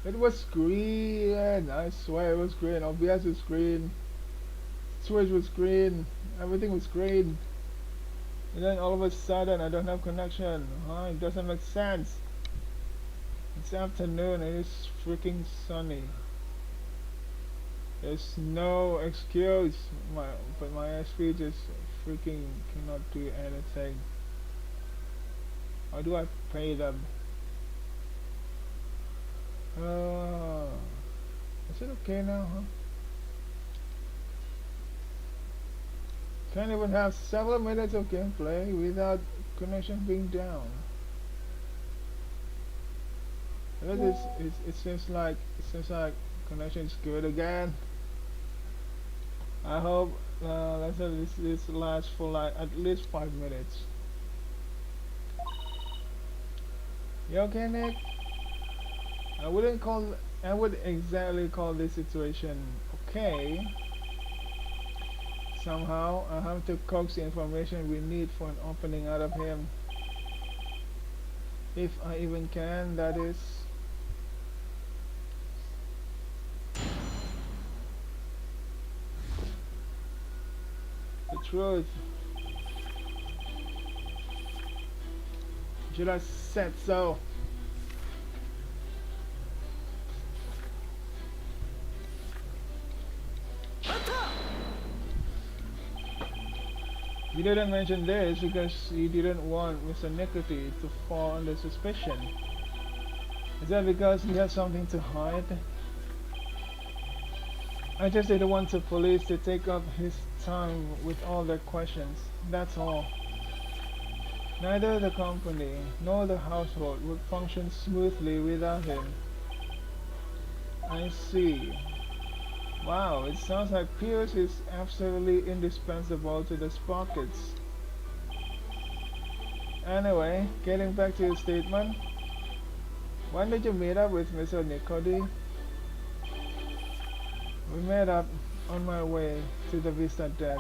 It was green, I swear it was green. OBS was green, Switch was green, everything was green. And then all of a sudden I don't have connection. Huh? It doesn't make sense. It's afternoon and it's freaking sunny. There's no excuse. But my ISP just freaking cannot do anything. How do I pay them? Uh, is it okay now, huh? Can't even have several minutes of gameplay without connection being down. It seems like connection is good again. I hope let's say this lasts for like at least 5 minutes. You okay, Nick? I wouldn't call I would exactly call this situation okay. Somehow I have to coax the information we need for an opening out of him. If I even can, that is. The truth. Should I said so? You didn't mention this because you didn't want Mr. Nicotine to fall under suspicion. Is that because he has something to hide? I just didn't want the police to take up his time with all their questions. That's all. Neither the company nor the household would function smoothly without him. I see. Wow, it sounds like Pierce is absolutely indispensable to the Sprockets. Anyway, getting back to your statement, when did you meet up with Mr. Nicody? We met up on my way to the Vista deck.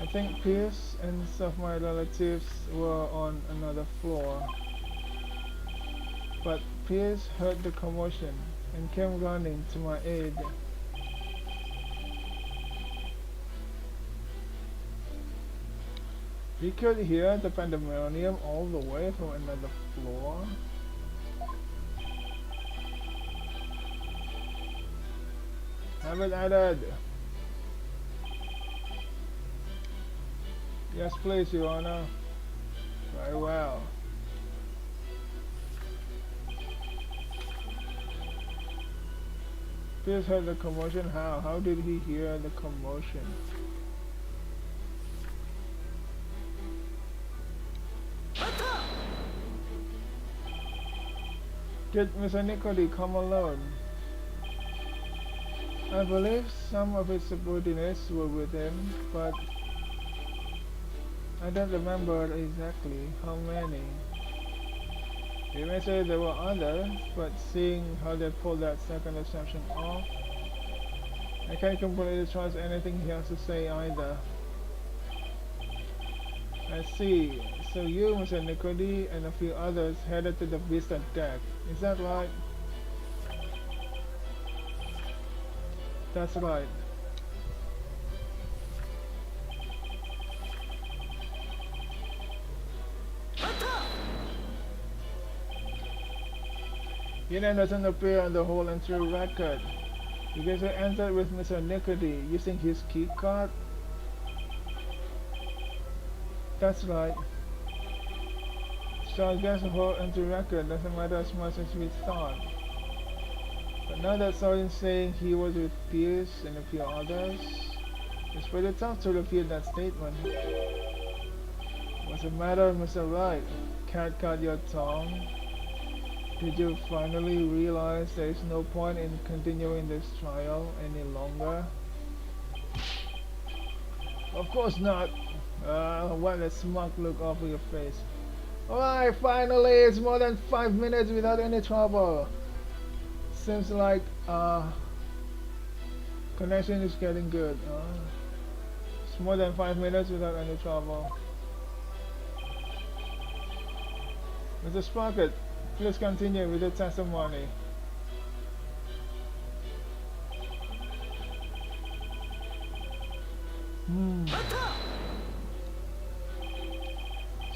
I think Pierce and some of my relatives were on another floor. But Pierce heard the commotion and came running to my aid. He could hear the pandemonium all the way from another floor. Have it added. Yes, please, Your Honor. Very well. Pierce heard the commotion. How? How did he hear the commotion? Did Mr. Nicody come alone? I believe some of his subordinates were with him, but I don't remember exactly how many. You may say there were others, but seeing how they pulled that second assumption off, I can't completely trust anything he has to say either. I see. So you, Mr. Nicody, and a few others headed to the Vista deck. Is that right? That's right. Your name doesn't appear on the whole entry record. You guys are entered with Mr. Nicody using his key card? That's right. So I guess the whole entry record doesn't matter as much as we thought. But now that Sergeant's saying he was with Pierce and a few others, it's pretty tough to refute that statement. What's the matter, Mr. Wright? Can't cut your tongue? Did you finally realize there is no point in continuing this trial any longer? Of course not. What a smug look off of your face. Alright, finally, it's more than 5 minutes without any trouble. Seems like connection is getting good. It's more than 5 minutes without any trouble. Mr. Sprocket, please continue with the testimony.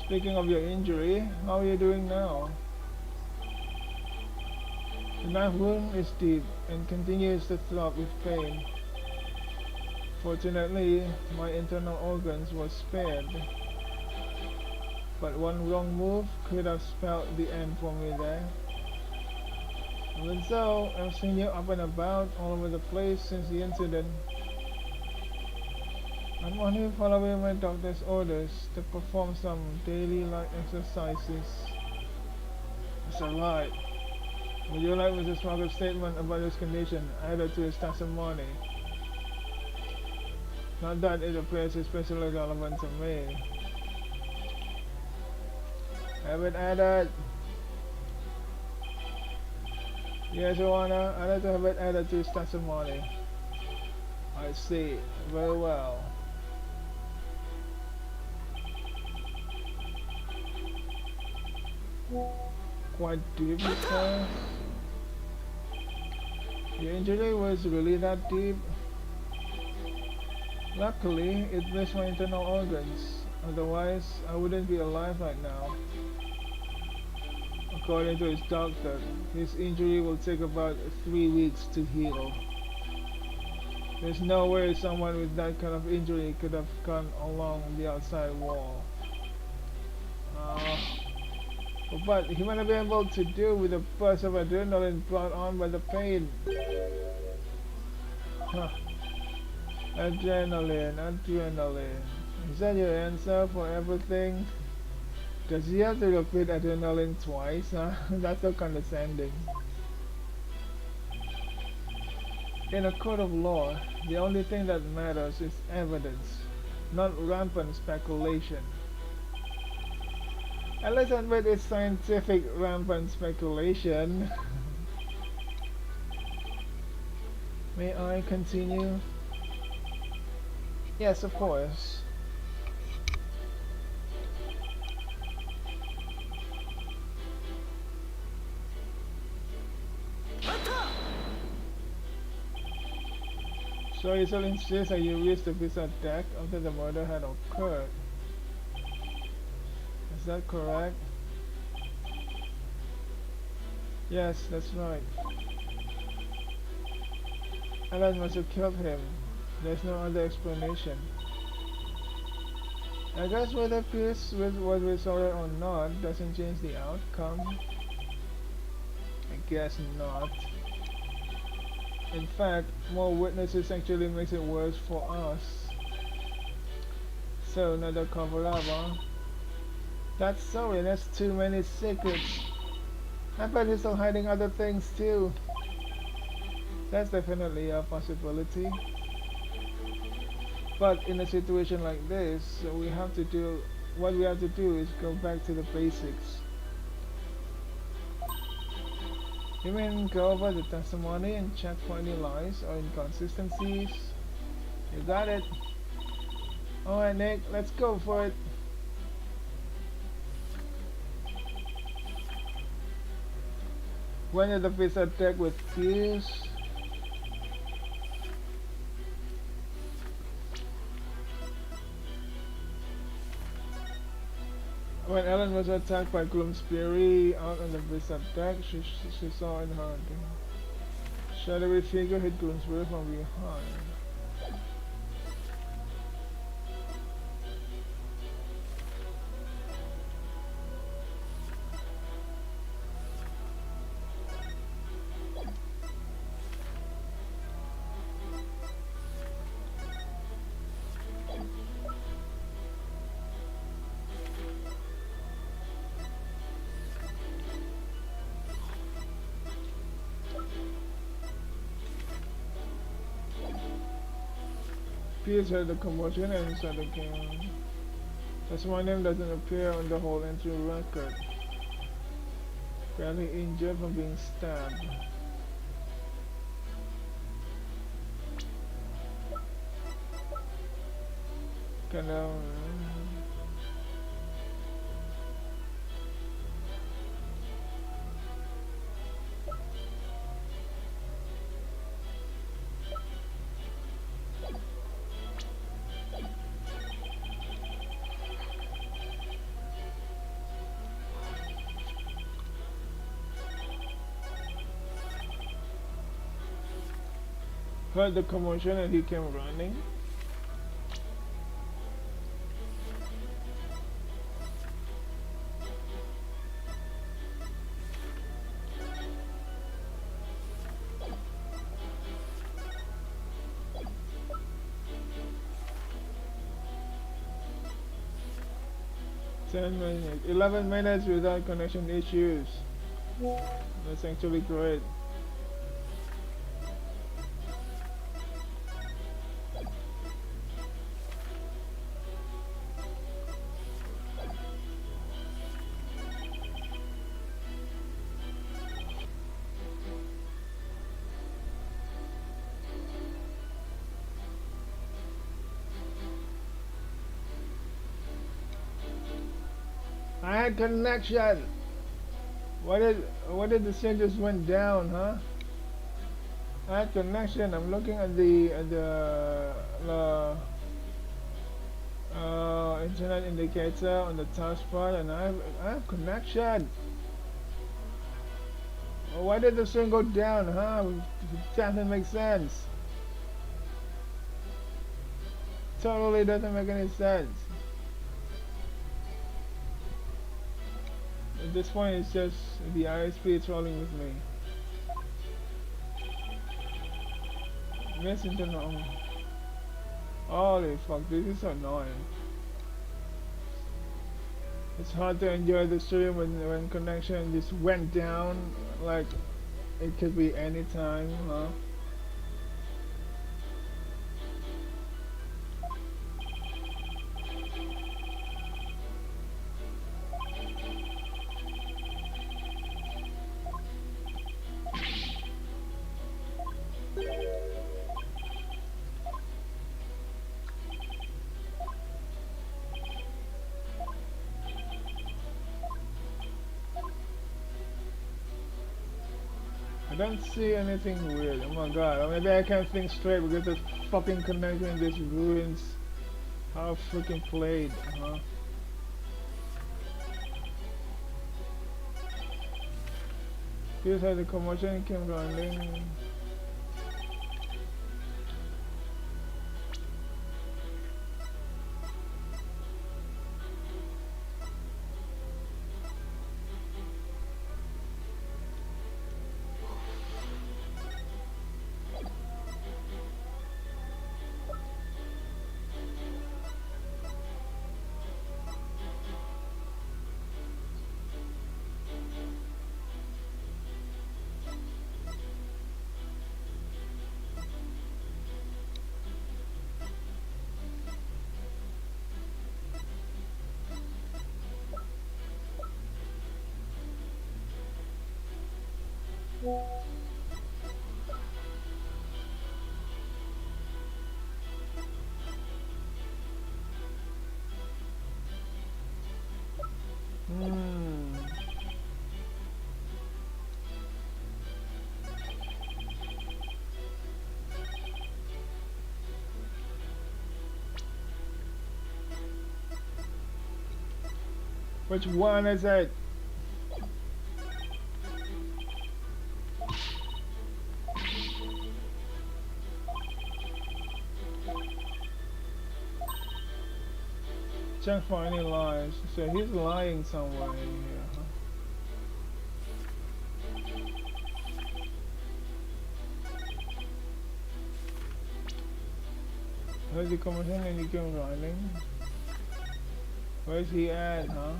Speaking of your injury, how are you doing now? The knife wound is deep and continues to throb with pain. Fortunately, my internal organs were spared, but one wrong move could have spelled the end for me there. Even so, I've seen you up and about all over the place since the incident. I'm only following my doctor's orders to perform some daily light exercises. It's alright. Would you like Mr. Smuggler's statement about his condition added to his testimony? Not that it appears especially relevant to me. Have it added. Yes, Your Honor, I'd like to have it added to his testimony. I see. Very well. Quite deep, he says. Your injury was really that deep? Luckily, it missed my internal organs. Otherwise, I wouldn't be alive right now. According to his doctor, his injury will take about 3 weeks to heal. There's no way someone with that kind of injury could have gone along the outside wall. But he might have been able to deal with the burst of adrenaline brought on by the pain. Huh. Adrenaline. Is that your answer for everything? Does he have to repeat adrenaline twice? Huh? That's so condescending. In a court of law, the only thing that matters is evidence, not rampant speculation. And let's admit it's scientific rampant speculation. May I continue? Yes, of course. So you still insist that you reached the visa deck after the murder had occurred? Is that correct? Yes, that's right. Alan must have killed him. There's no other explanation. I guess whether Pierce was resorted or not doesn't change the outcome. I guess not. In fact, more witnesses actually makes it worse for us. So another cover up, huh? That's so, and that's too many secrets. I bet he's still hiding other things too. That's definitely a possibility. But in a situation like this, what we have to do is go back to the basics. You mean go over the testimony and check for any lies or inconsistencies? You got it. Alright Nick, let's go for it. When did the fish attack with Pierce? When Ellen was attacked by Gloomsbury out on the Vista deck, she saw in her shadowy figure hit Gloomsbury from behind. Pierce heard the commotion and started came. That's my name doesn't appear on the whole entry record. Apparently injured from being stabbed. Kinda. Heard the commotion and he came running. Ten minutes, 11 minutes without connection issues. That's actually great. I had connection. What did the thing just went down, huh? I had connection. I'm looking at the internet indicator on the taskbar, and I have connection. Well, why did the thing go down, huh? It doesn't make sense. Totally doesn't make any sense. At this point, it's just the ISP trolling with me. Listen to no. Holy fuck, this is annoying. It's hard to enjoy the stream when connection just went down. Like, it could be any time, huh? I don't see anything weird. Oh my god. Or maybe I can't think straight because this fucking connection just ruins how I freaking played, huh? Here's how the commotion came running. Which one is it? Check for any lies. So he's lying somewhere in here, huh? Where's he coming in and he came running? Where's he at, huh?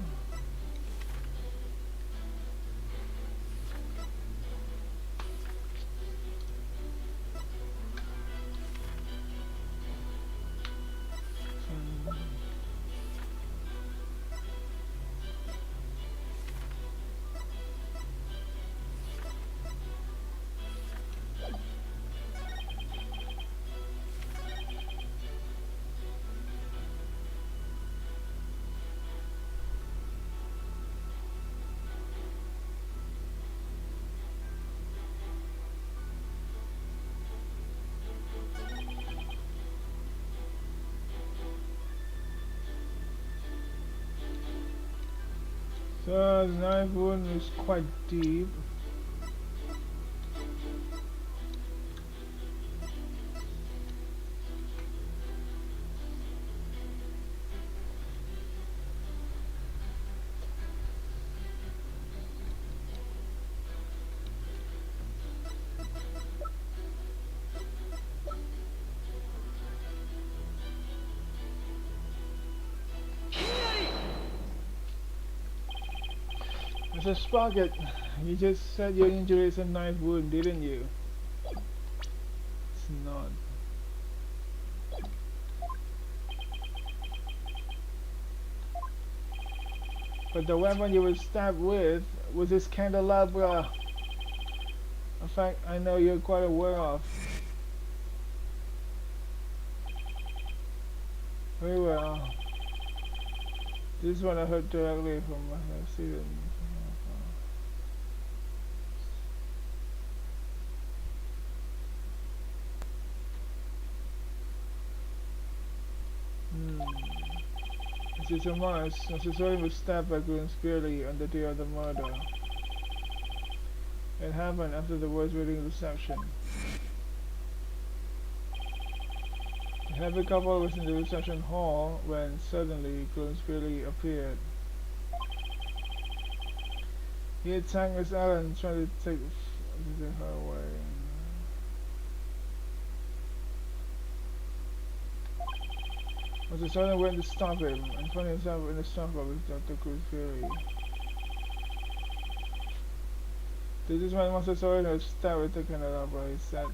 So the knife wound is quite deep. Mr. Sprocket, you just said your injury is a knife wound, didn't you? It's not. But the weapon you were stabbed with was this candelabra. A fact I know you're quite aware of. Very well. This one I heard directly from my student. This is a must. Mrs. Williams was stabbed by Green severely on the day of the murder. It happened after the boys' wedding reception. The happy couple was in the reception hall when suddenly Bloomsbury appeared. He attacked Miss Allen, trying to take her away. Mr. Sutton went to stop him and found himself in the struggle with Dr. Bloomsbury. This is when Mr. Sutton was stabbed with the candelabra, he said.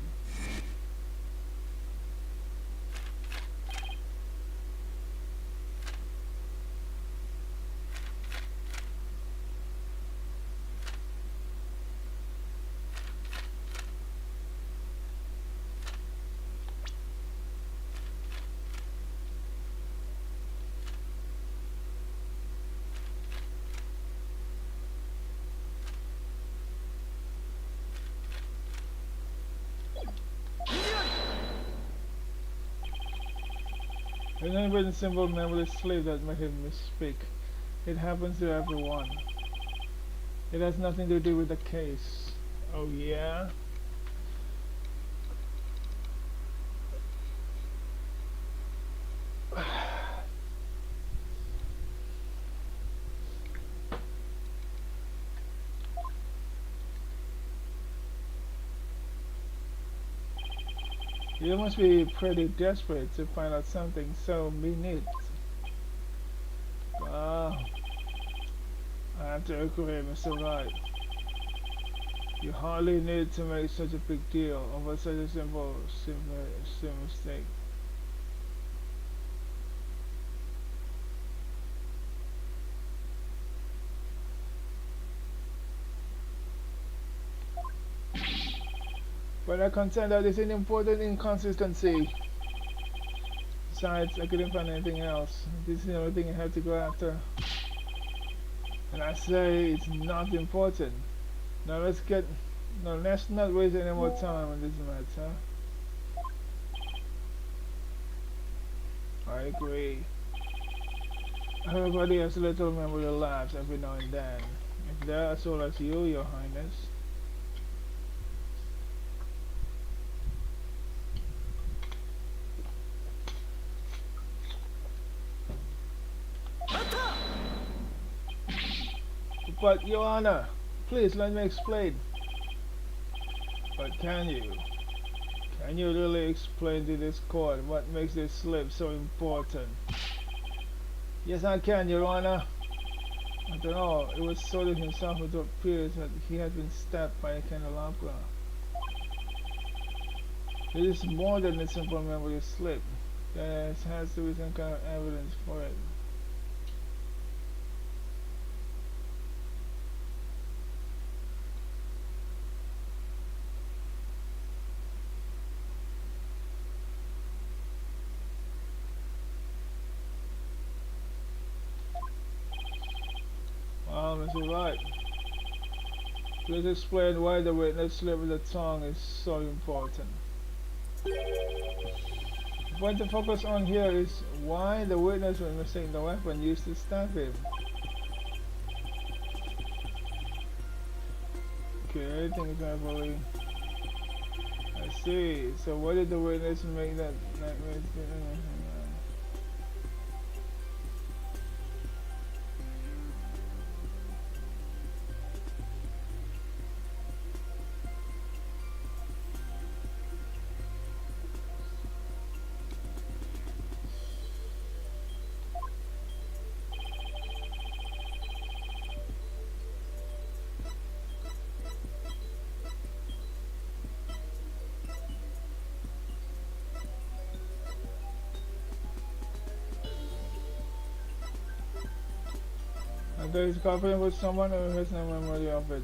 It's not even a simple memory slip that made him misspeak. It happens to everyone. It has nothing to do with the case. Oh yeah? You must be pretty desperate to find out something so minute. Ah, I have to agree, Mr. Wright. You hardly need to make such a big deal over such a simple mistake. But I contend that it's an important inconsistency. Besides, I couldn't find anything else. This is the only thing I had to go after. And I say it's not important. Now let's not waste any more time on this matter. I agree. Everybody has a little memory lapse every now and then. If they're as old as you, Your Highness. But, Your Honor, please let me explain. But can you? Can you really explain to this court what makes this slip so important? Yes, I can, Your Honor. After all, it was Soden himself who told Pierce that he had been stabbed by a candelabra. It is more than a simple memory slip. There has to be some kind of evidence for it. Mr. Wright, please explain why the witness slip of the tongue is so important. The point to focus on here is why the witness was missing the weapon used to stab him. Okay, things are fully. I see. So what did the witness make that nightmare? I thought he's confident with someone or has no memory of it.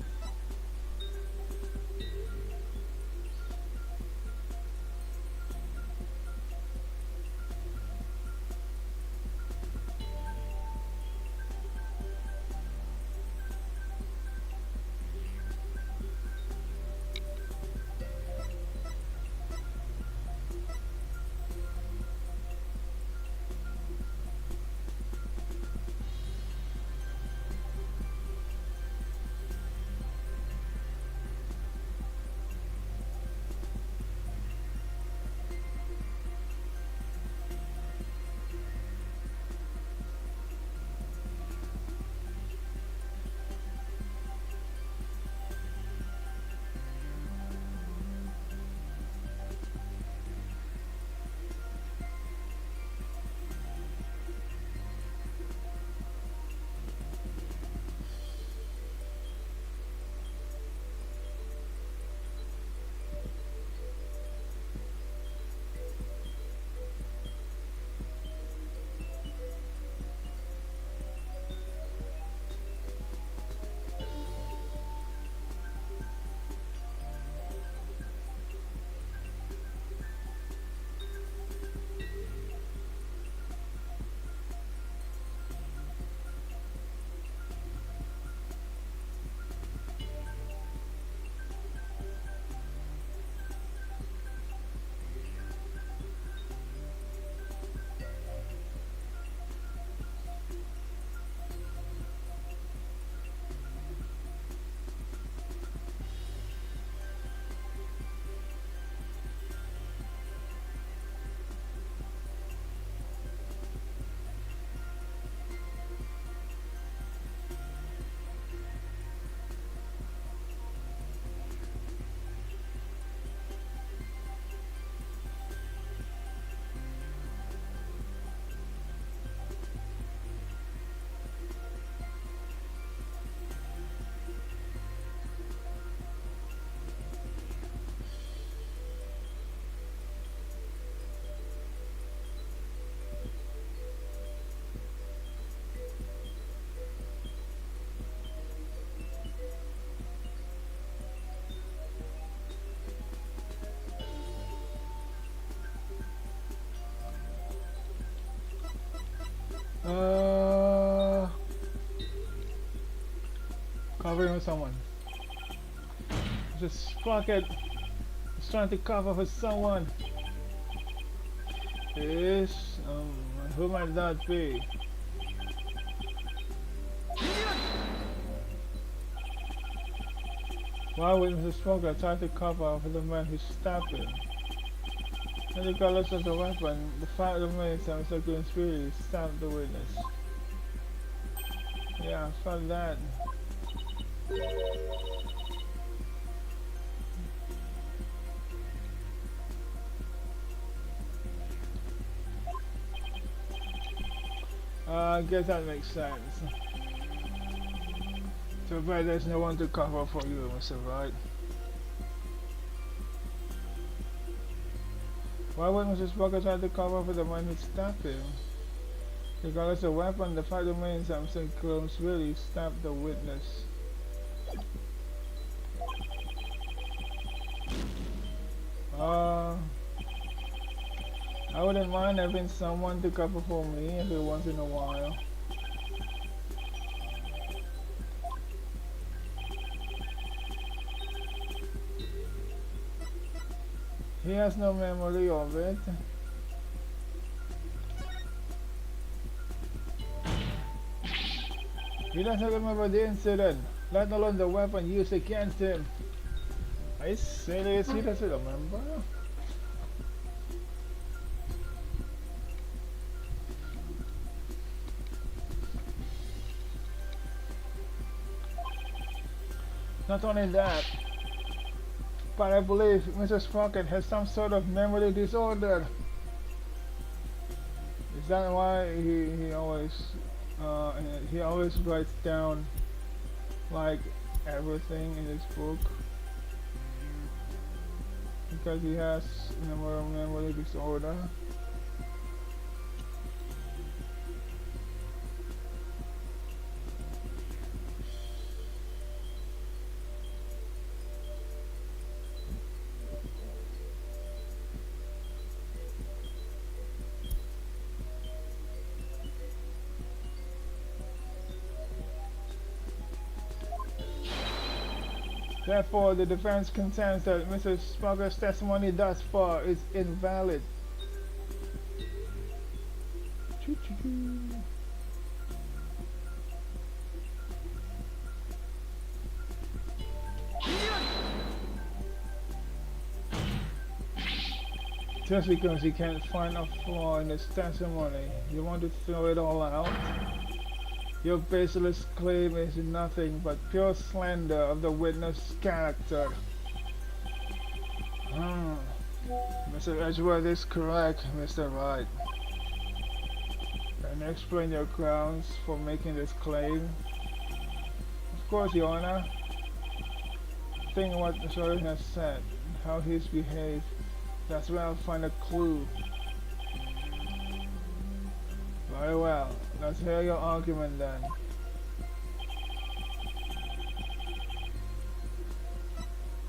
Uh, Covering with someone. Just pocket. He's trying to cover for someone. Yes. Who might that be? Why would Mr. Smoker try to cover for the man who stabbed him? Regardless of the weapon, the fact remains that Mr. Green's stabbed the witness. Yeah, I felt that. I guess that makes sense. Too bad there's no one to cover for you, Mr. Wright. Why would Mr. Spocker try to cover for the man who stabbed him? Regardless of the weapon, the fact remains that Mr. Green's really stabbed the witness. I wouldn't mind having someone to cover for me every once in a while. He has no memory of it. He doesn't remember the incident, let alone the weapon used against him. I serious? He doesn't remember? Not only that, but I believe Mr. Sprocket has some sort of memory disorder. Is that why uh, he always writes down like everything in his book? Because he has memory disorder. Therefore, the defense contends that Mr. Sprocket's testimony thus far is invalid. Just because he can't find a flaw in his testimony, you want to throw it all out? Your baseless claim is nothing but pure slander of the witness' character. Mr. Edgeworth is correct, Mr. Wright. Can you explain your grounds for making this claim? Of course, Your Honor. Think what the sheriff has said, how he's behaved. That's where I'll find a clue. Very well. Let's hear your argument then.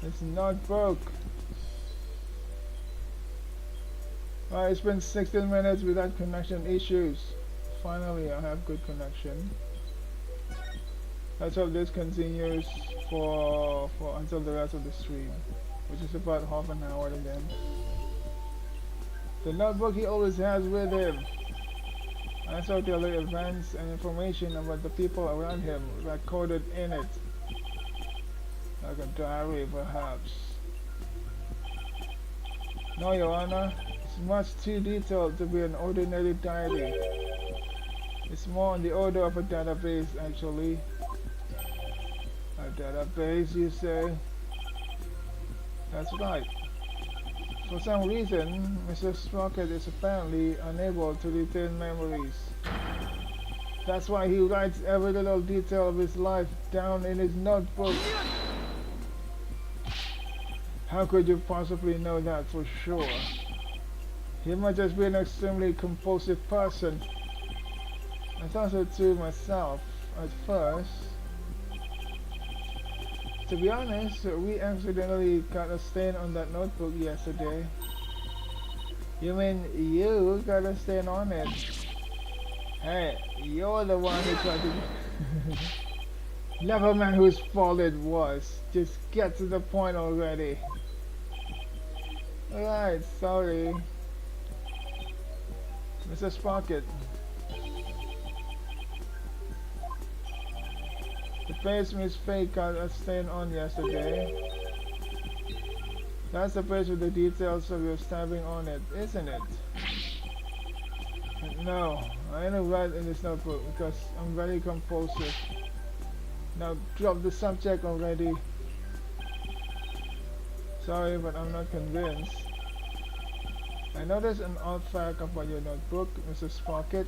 It's not broke. It's been 16 minutes without connection issues. Finally, I have good connection. Let's hope this continues for until the rest of the stream, which is about half an hour again. The notebook he always has with him. Anecdotal events and information about the people around him recorded in it. Like a diary, perhaps. No, Your Honor. It's much too detailed to be an ordinary diary. It's more on the order of a database, actually. A database, you say? That's right. For some reason, Mr. Sprocket is apparently unable to retain memories. That's why he writes every little detail of his life down in his notebook. How could you possibly know that for sure? He must just be an extremely compulsive person. I thought so too myself at first. To be honest, we accidentally got a stain on that notebook yesterday. You mean you got a stain on it? Hey, you're the one who tried to... Never mind whose fault it was. Just get to the point already. Alright, sorry. Mr. Sprocket. The page Miss Faye got a stain on yesterday. That's the page with the details of your stabbing on it, isn't it? No, I ain't write in this notebook because I'm very compulsive. Now drop the subject already. Sorry, but I'm not convinced. I noticed an odd fact about your notebook, Mr. Sprocket.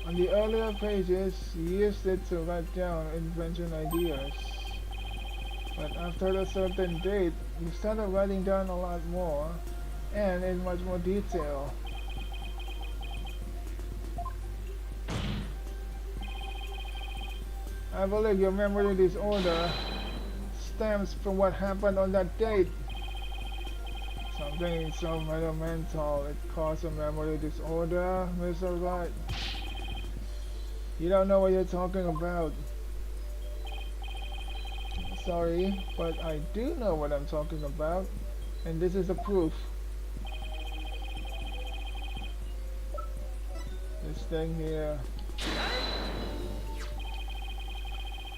On the earlier pages, you used it to write down invention ideas. But after a certain date, you started writing down a lot more, and in much more detail. I believe your memory disorder stems from what happened on that date. Something so mental, it caused a memory disorder, Mr. Wright. You don't know what you're talking about. Sorry, but I do know what I'm talking about, and this is a proof. This thing here.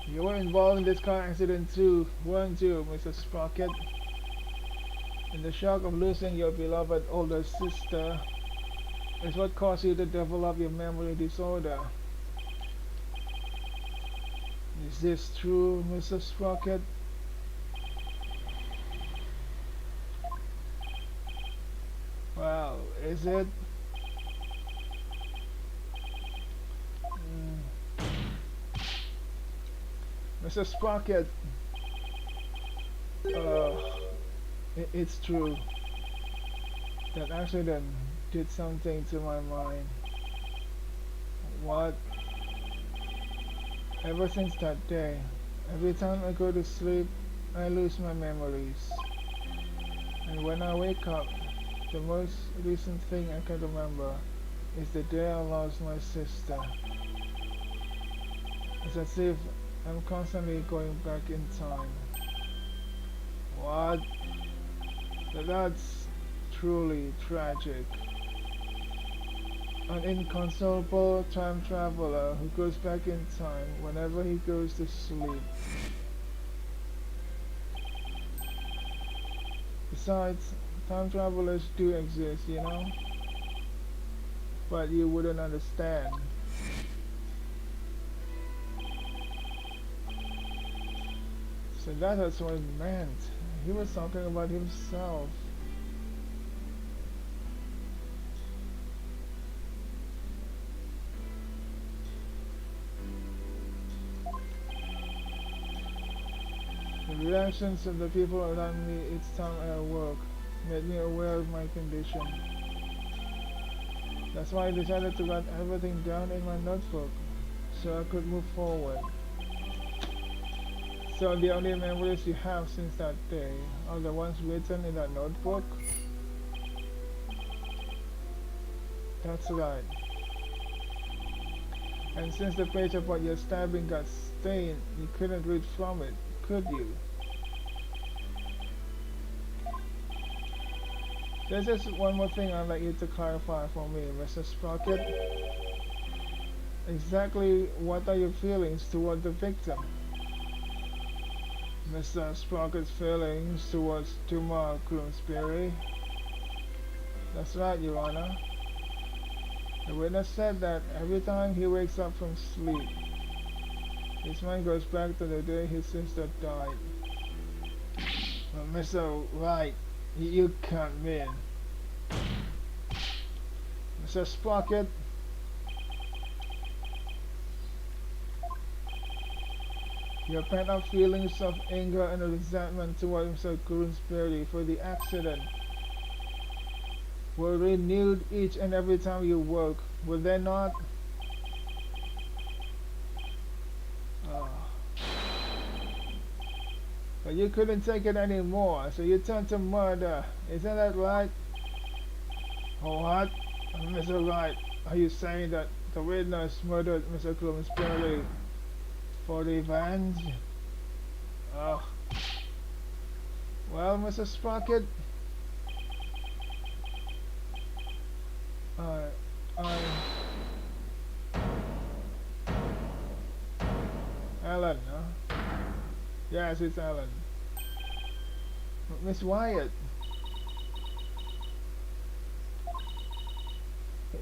You were involved in this car accident too, weren't you, Mr. Sprocket? And the shock of losing your beloved older sister is what caused you to develop your memory disorder. Is this true, Mr. Sprocket? Well, is it? Mm. Mr. Sprocket, uh, it's true. That accident did something to my mind. What? Ever since that day, every time I go to sleep, I lose my memories. And when I wake up, the most recent thing I can remember is the day I lost my sister. It's as if I'm constantly going back in time. What? That's truly tragic. An inconsolable time traveler who goes back in time whenever he goes to sleep. Besides, time travelers do exist, you know? But you wouldn't understand. So that's what it meant. He was talking about himself. The reactions of the people around me each time I awoke made me aware of my condition. That's why I decided to write everything down in my notebook so I could move forward. So the only memories you have since that day are the ones written in that notebook? That's right. And since the page about your stabbing got stained, you couldn't read from it, could you? There's just one more thing I'd like you to clarify for me, Mr. Sprocket. Exactly what are your feelings toward the victim? Mr. Sprocket's feelings towards Tumor Groomsbury? That's right, Your Honor. The witness said that every time he wakes up from sleep, his mind goes back to the day his sister died. But Mr. Wright, you can't mean. Mr. Sprocket, your pent-up feelings of anger and resentment toward Mr. Groomsbury for the accident were renewed each and every time you woke, were they not? Oh. But you couldn't take it anymore, so you turned to murder. Isn't that right? Oh, what? Mr. Wright, are you saying that the witness murdered Mr. Groomsbury for revenge? Oh. Well, Mr. Sprocket, I... Alan, huh? Yes, it's Alan. Miss Wyatt.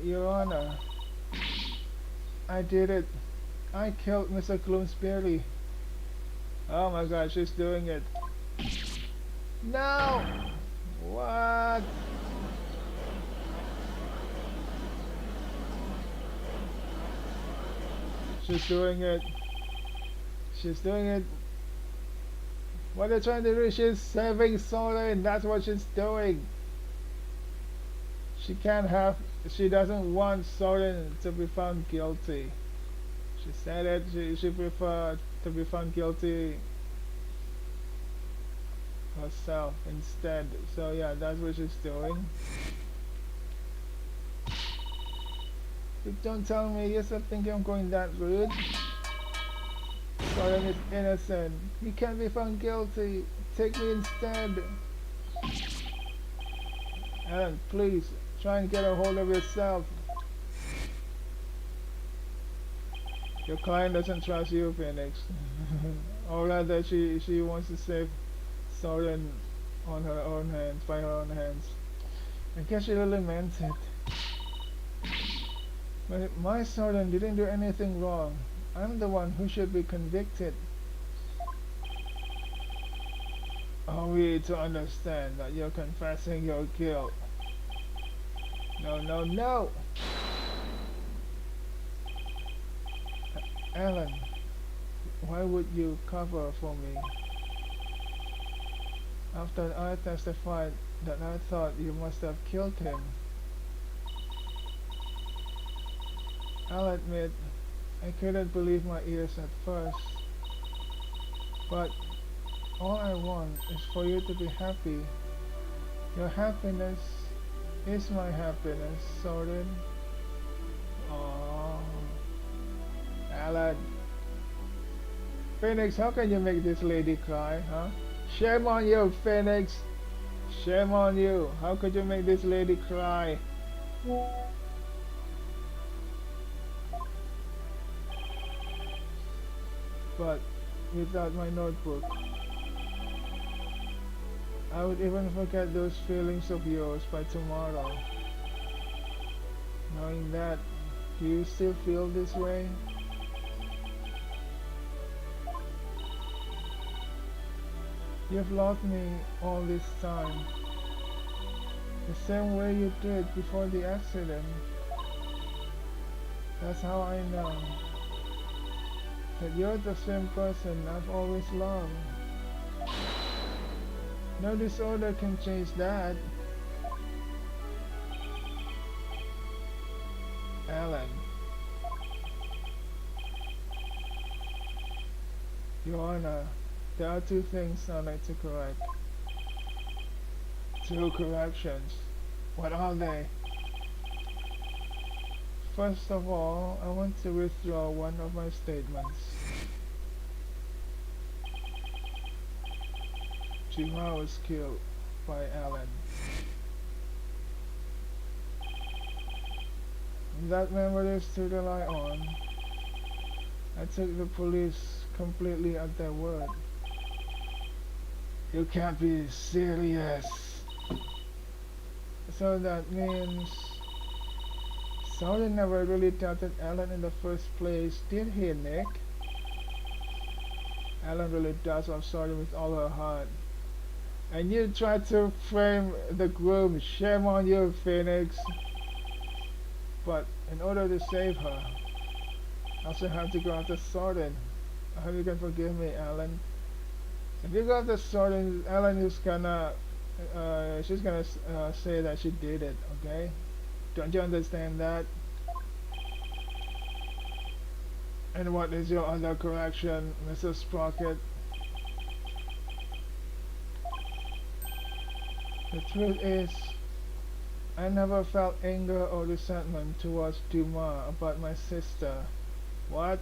Your Honor, I did it. I killed Mr. Bloomsbury. Oh my God, she's doing it. No! What? She's doing it. She's doing it. What they're trying to do, she's saving Solon. That's what she's doing. She doesn't want Solon to be found guilty. She said it, she preferred to be found guilty herself instead. So yeah, that's what she's doing. But don't tell me you still think I'm going that rude. Solon is innocent. He can't be found guilty. Take me instead. Alan, please, try and get a hold of yourself. Your client doesn't trust you, Phoenix. Or rather, she wants to save Soren on her own hands, by her own hands. I guess she really meant it. But my Soren didn't do anything wrong. I'm the one who should be convicted. Are we to understand that you're confessing your guilt? No, no, no! Alan, why would you cover for me? After I testified that I thought you must have killed him. I'll admit, I couldn't believe my ears at first. But all I want is for you to be happy. Your happiness is my happiness, Soren. Oh, Alan. Phoenix, how can you make this lady cry, huh? Shame on you, Phoenix. Shame on you. How could you make this lady cry? But without my notebook, I would even forget those feelings of yours by tomorrow. Knowing that, do you still feel this way? You've loved me all this time, the same way you did before the accident. That's how I know that you're the same person I've always loved. No disorder can change that. Alan, Your Honor, there are two things I'd like to correct. Two corrections. What are they? First of all, I want to withdraw one of my statements. Jima was killed by Alan. That memory is to rely on. I took the police completely at their word. You can't be serious. So that means Soren never really doubted Alan in the first place, did he, Nick? Alan really does love Soren with all her heart. And you tried to frame the groom. Shame on you, Phoenix. But in order to save her, I also have to go after Soren. I hope you can forgive me, Alan. If you go after Soren, Alan is gonna, she's gonna say that she did it. Okay? Don't you understand that? And what is your other correction, Mrs. Sprocket? The truth is, I never felt anger or resentment towards Dumas about my sister. What?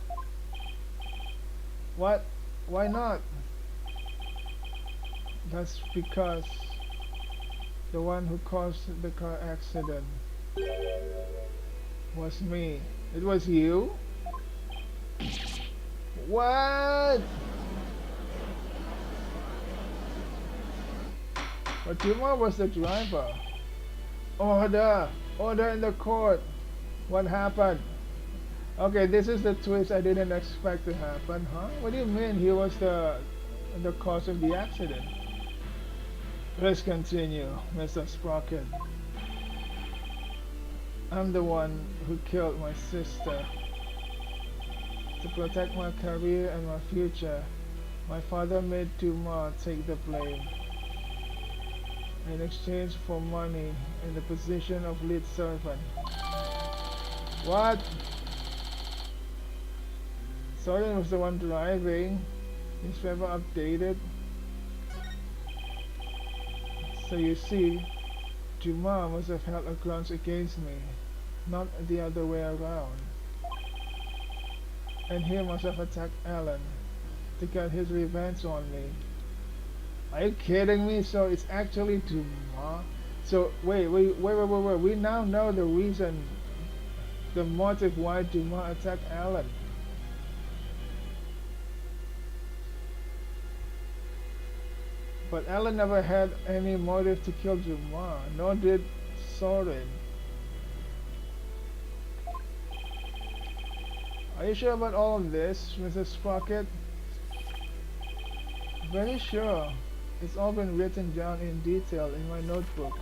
What? Why not? That's because the one who caused the car accident was me. It was you? What? But Dumas was the driver. Order! Order in the court! What happened? Okay, this is the twist I didn't expect to happen, huh? What do you mean he was the cause of the accident? Let's continue, Mr. Sprocket. I'm the one who killed my sister. To protect my career and my future, my father made Dumas take the blame. In exchange for money in the position of lead servant. What? Soren was the one driving. Is ever updated? So you see, Dumas must have held a grudge against me, not the other way around. And he must have attacked Alan to get his revenge on me. Are you kidding me? So it's actually Dumas. So wait. We now know the reason, the motive why Dumas attacked Alan. But Ellen never had any motive to kill Juma, nor did Soren. Are you sure about all of this, Mrs. Sprocket? Very sure. It's all been written down in detail in my notebook.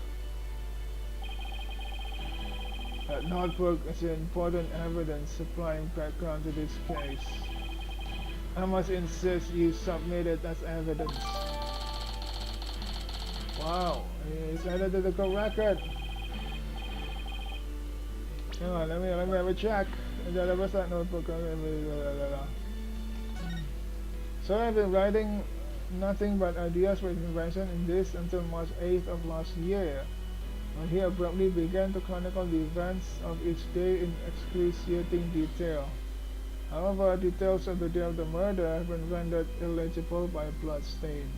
That notebook is important evidence supplying background to this case. I must insist you submit it as evidence. Wow, it's added to the record. Hang on, let me have a check. Where's that notebook? So I've been writing nothing but ideas for invention in this until March 8th of last year, when he abruptly began to chronicle the events of each day in excruciating detail. However, details of the day of the murder have been rendered illegible by a blood stain.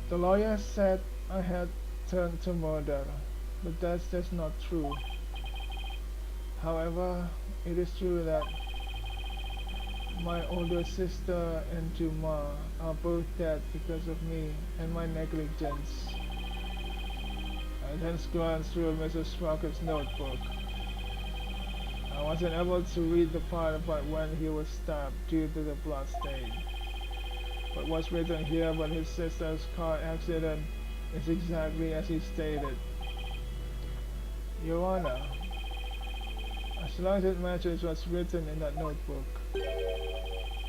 The lawyer said I had turned to murder, but that's just not true. However, it is true that my older sister and Juma are both dead because of me and my negligence. I then glanced through Mrs. Sprocket's notebook. I wasn't able to read the part about when he was stabbed due to the blood stain. But what's written here about his sister's car accident is exactly as he stated. Your Honor, as long as it matches what's written in that notebook,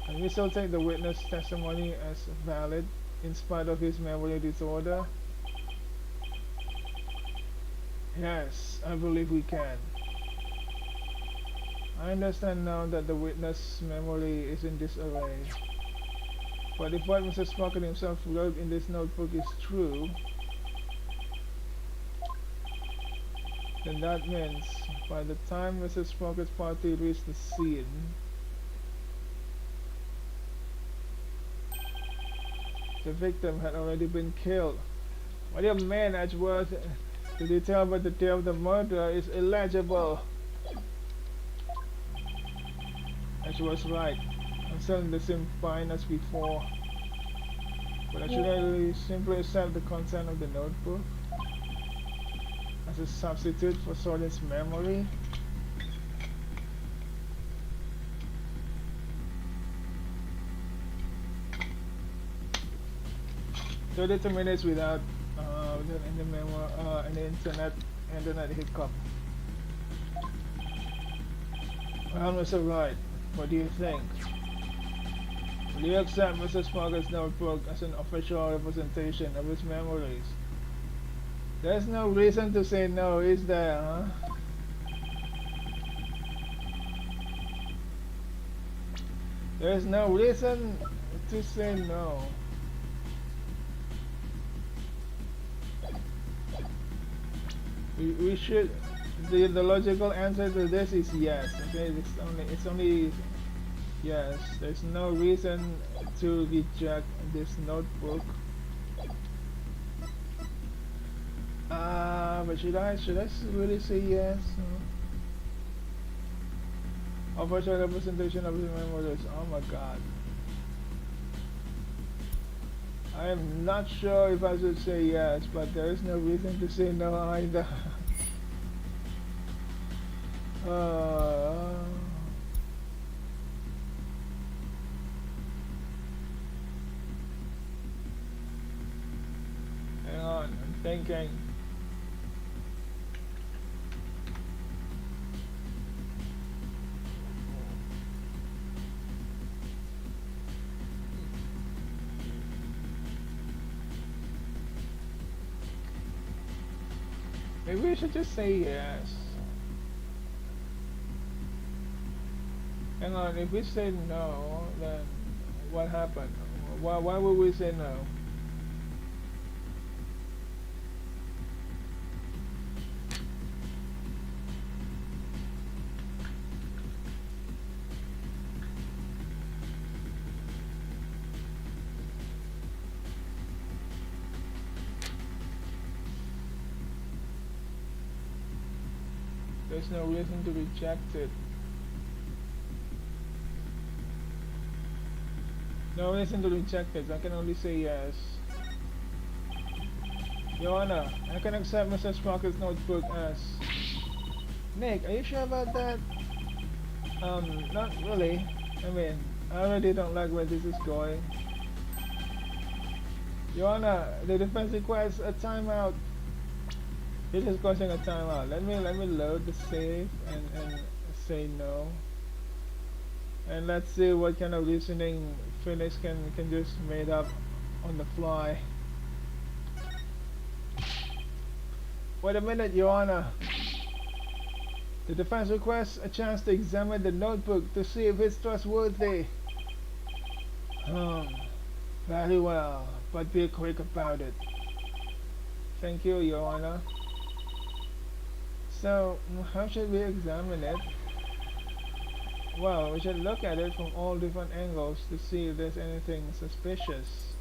can we still take the witness' testimony as valid in spite of his memory disorder? Yes, I believe we can. I understand now that the witness' memory is in disarray. But if what Mr. Sprocket himself wrote in this notebook is true, then that means by the time Mrs. Sprocket's party reached the scene, the victim had already been killed. What do you mean, Edgeworth? The detail about the day of the murder is illegible. Edgeworth's right. I'm selling the same fine as before. But should I simply accept the content of the notebook as a substitute for Soren's memory? "32 minutes without any internet hiccup." Well, Mr. Wright, what do you think? Will you accept Mr. Sprocket's notebook as an official representation of his memories? There's no reason to say no, is there, huh? There's no reason to say no. We should. The logical answer to this is yes. Okay, it's only yes. There's no reason to reject this notebook. But should I really say yes? Official representation of the memories. Oh my God. I am not sure if I should say yes, but there is no reason to say no either. Hang on, I'm thinking. Maybe we should just say yes. Hang on, if we say no, then what happened? Why would we say no? There's no reason to reject it. No reason to reject it. I can only say yes. Your Honor, I can accept Mr. Sprocket's notebook as... Nick, are you sure about that? Not really. I mean, I already don't like where this is going. Your Honor, the defense requires a timeout. It is causing a timeout. Let me load the save and say no. And let's see what kind of reasoning Phoenix can just made up on the fly. Wait a minute, Your Honor. The defense requests a chance to examine the notebook to see if it's trustworthy. Very well, but be quick about it. Thank you, Your Honor. So, how should we examine it? Well, we should look at it from all different angles to see if there's anything suspicious.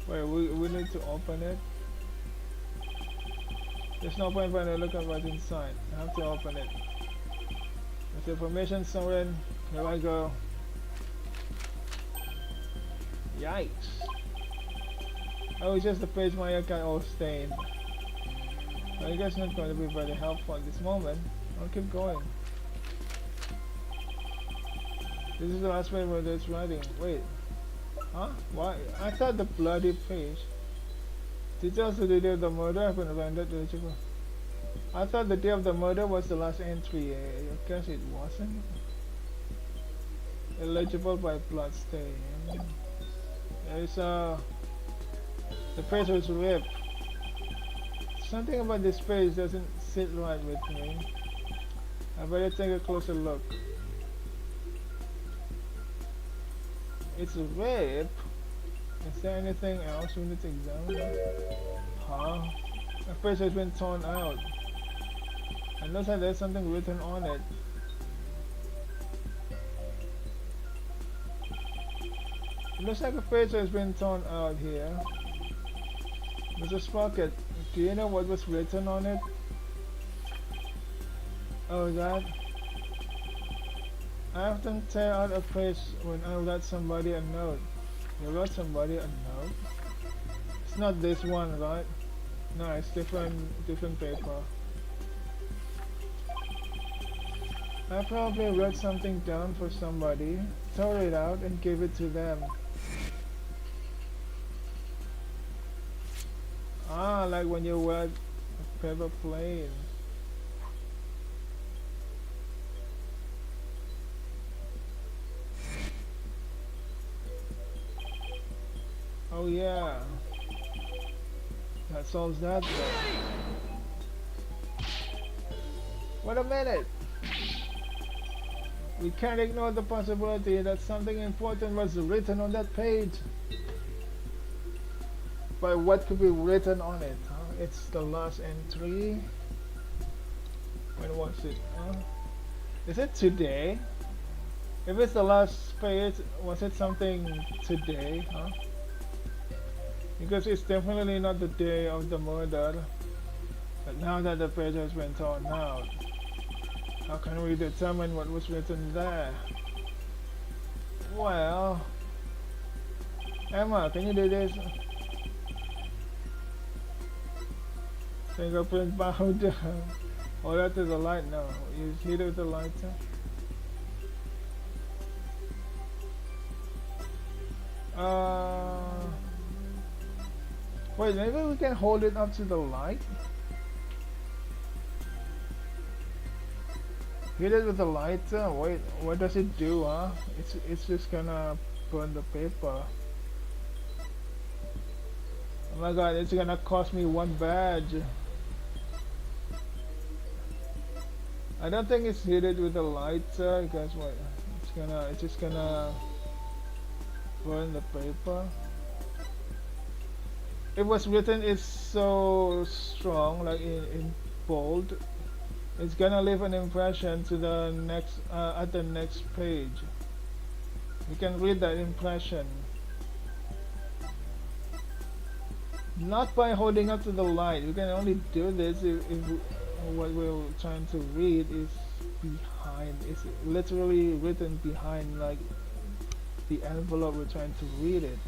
Wait, we need to open it? There's no point when I look at what's inside. I have to open it. With information stolen, here I go. Yikes. Oh, it's just the page my account all stained. Well, I guess not going to be very helpful at this moment. I'll keep going. This is the last page where there's writing. Wait. Huh? Why? I thought the bloody page. Details of the day of the murder have been rendered eligible. I thought the day of the murder was the last entry. I guess it wasn't. Eligible by blood stain. There's the page was ripped. Something about this page doesn't sit right with me. I better take a closer look. It's a ripped. Is there anything else we need to examine? Huh? The page has been torn out. It looks like there's something written on it. It looks like a page has been torn out here. Mr. Sprocket, do you know what was written on it? Oh, that? I often tear out a page when I write somebody a note. You wrote somebody a note? It's not this one, right? No, it's different paper. I probably wrote something down for somebody, tore it out and gave it to them. Ah, like when you write a paper plane. Oh yeah. That solves that then. Wait a minute! We can't ignore the possibility that something important was written on that page. But what could be written on it? Huh? It's the last entry. When was it? Is it today? If it's the last page, was it something today? Huh? Because it's definitely not the day of the murder. But now that the page has been torn out, how can we determine what was written there? Well, Emma, can you do this? Fingerprint powder. Hold that to the light now. You hit it with the lighter. Wait, maybe we can hold it up to the light? Hit it with the lighter? Wait, what does it do, huh? It's just gonna burn the paper. Oh my god, it's gonna cost me 1 badge. I don't think it's hit it with a lighter because what? It's just gonna burn the paper. It was written is so strong, like in bold. It's gonna leave an impression to the next at the next page. You can read that impression. Not by holding up to the light. You can only do this if what we're trying to read is behind. It's literally written behind, like the envelope we're trying to read it.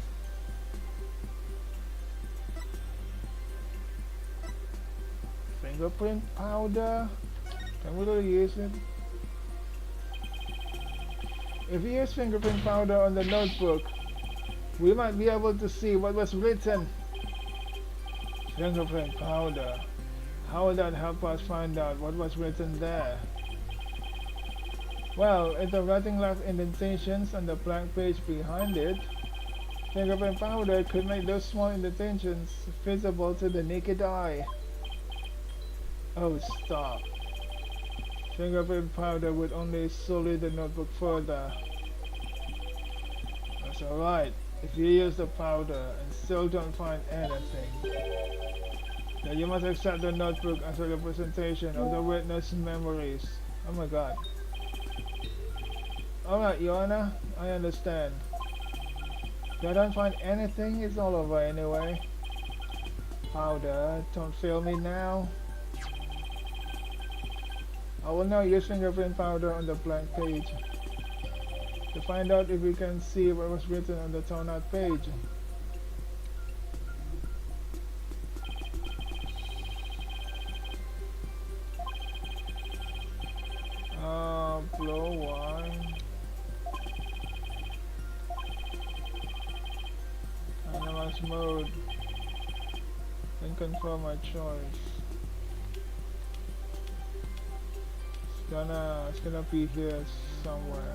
Fingerprint powder. Can we really use it? If we use fingerprint powder on the notebook, we might be able to see what was written. Fingerprint powder. How would that help us find out what was written there? Well, if the writing left indentations on the blank page behind it, fingerprint powder could make those small indentations visible to the naked eye. Oh, stop. Fingerprint powder would only sully the notebook further. That's alright. If you use the powder and still don't find anything, then you must accept the notebook as a representation of the witness' memories. Oh my god. Alright, Your Honor, I understand. If I don't find anything, it's all over anyway. Powder, don't fail me now. I will now use fingerprint powder on the blank page to find out if we can see what was written on the torn out page. Blow wine. Analyze mode. Then confirm my choice. It's gonna be here somewhere.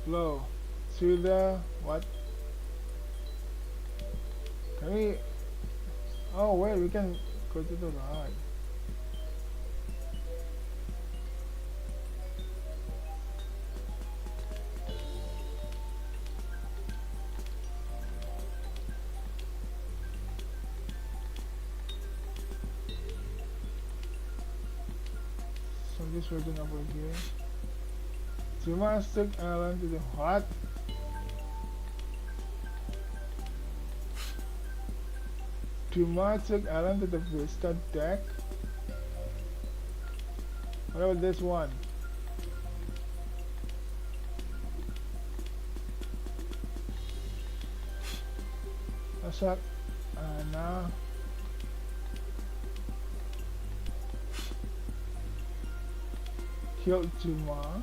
Blow. See there? What? Can we? Oh wait, we can go to the right. So this version over here. Dumas took Alan to the what? Dumas took Alan to the Vista deck? What about this one? That's what Anna. Killed Dumas.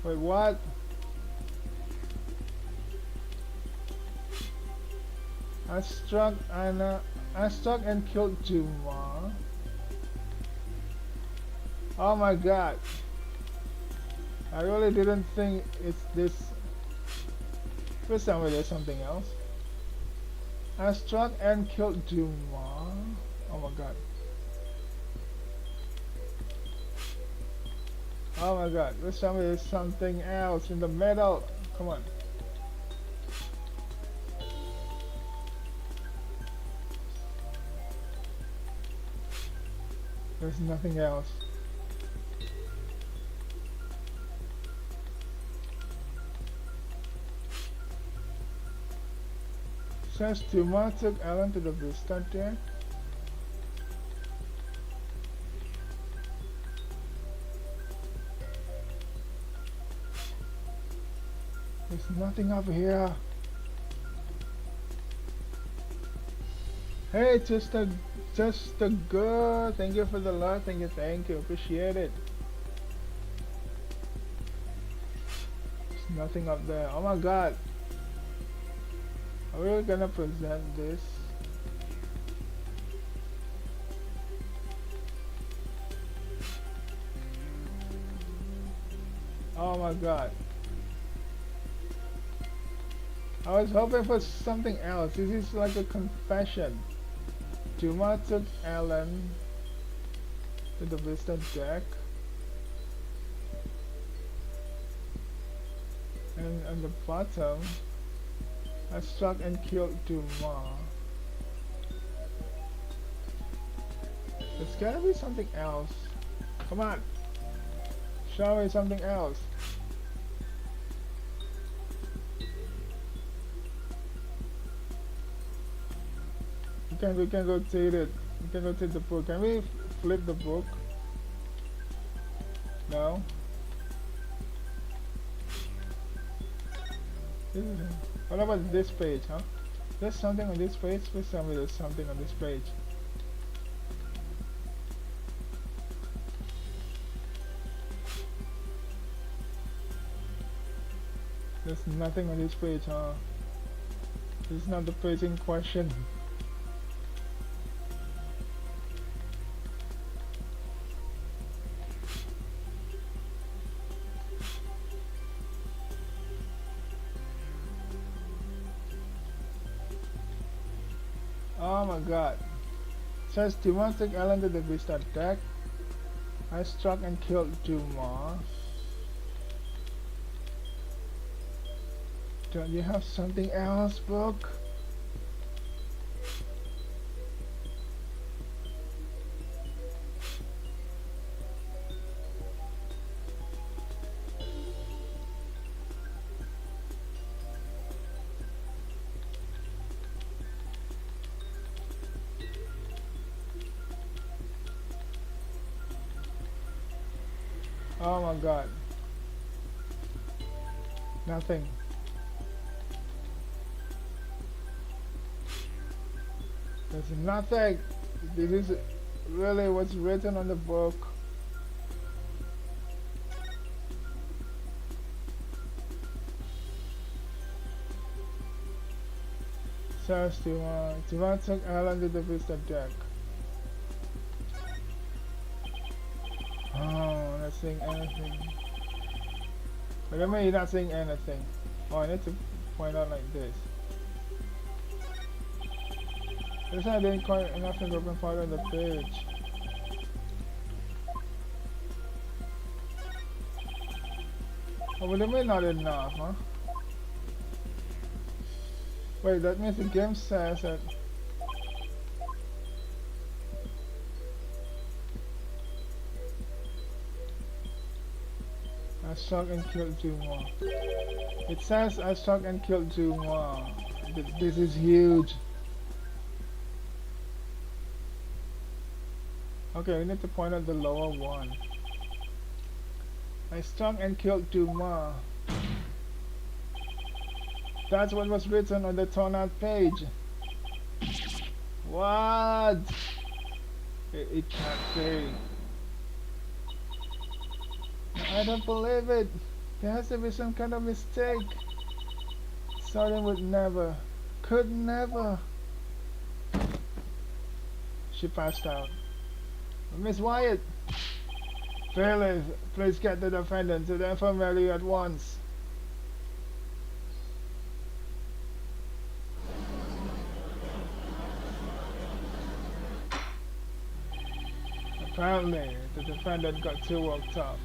Wait, what? I struck and killed Dumas. Oh my god. I really didn't think it's this. First time there's something else. I struck and killed Dumas. Oh my god. Oh my god, this time there's something else in the middle. Come on. There's nothing else. Says Dumas took Alan to the Vista there. There's nothing up here. Hey, just a good. Thank you for the love. Thank you. Appreciate it. There's nothing up there. Oh my god. Are we really gonna present this? Oh my god. I was hoping for something else. This is like a confession. Dumas took Alan to the Vista deck. And on the bottom, I struck and killed Dumas. There's gotta be something else. Come on. Show me something else. We can rotate it. We can rotate the book. Can we flip the book? No. What about this page, huh? There's something on this page. Please tell me there's something on this page. There's nothing on this page, huh? This is not the page in question. Oh my god. It says Demon took Ellen to the Vista deck. I struck and killed Duma. Don't you have something else, book? Oh my god. Nothing. There's nothing. This is really what's written on the book. Says Tiwan took Alan to the Vista deck. Oh, not saying anything. But I mean, you're not saying anything. Oh, I need to point out like this. This I didn't quite enough to open part of the page. Oh, but it may not enough, huh? Wait, that means the game says that I struck and killed Duma. It says I struck and killed Duma. This is huge. Okay, we need to point out the lower one. I struck and killed Duma. That's what was written on the torn out page. What? It can't be. I don't believe it. There has to be some kind of mistake. Sorry would never. Could never. She passed out. Miss Wyatt, please get the defendant to the infirmary at once. Apparently, the defendant got too worked up.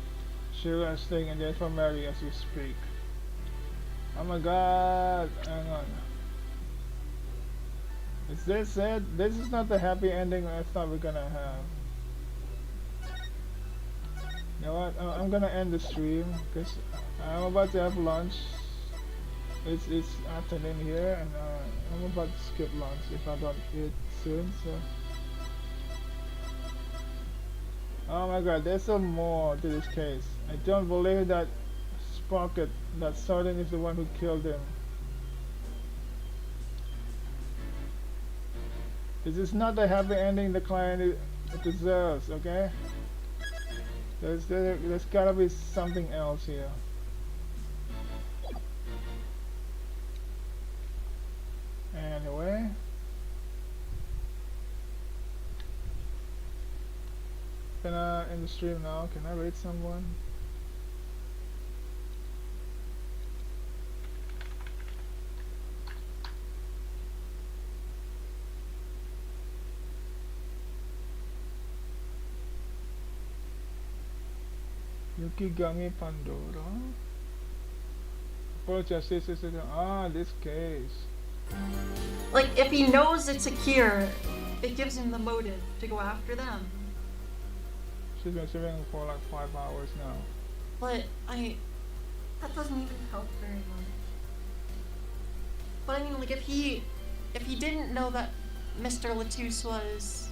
She's resting in the infirmary as we speak. Oh my god, hang on. Is this it? This is not the happy ending I thought we're gonna have. You know what? I'm gonna end the stream because I'm about to have lunch. It's afternoon here, and I'm about to skip lunch if I don't eat soon. So, oh my god, there's some more to this case. I don't believe that Sprocket, that Sordin is the one who killed him. This is not the happy ending the client deserves. Okay. There's gotta be something else here. Anyway. Can I end the stream now? Can I rate someone? Yukigami Pandora. This case. Like, if he knows it's a cure, it gives him the motive to go after them. She's been sleeping for like 5 hours now. But that doesn't even help very much. But I mean, like, if he didn't know that Mr. Latouche was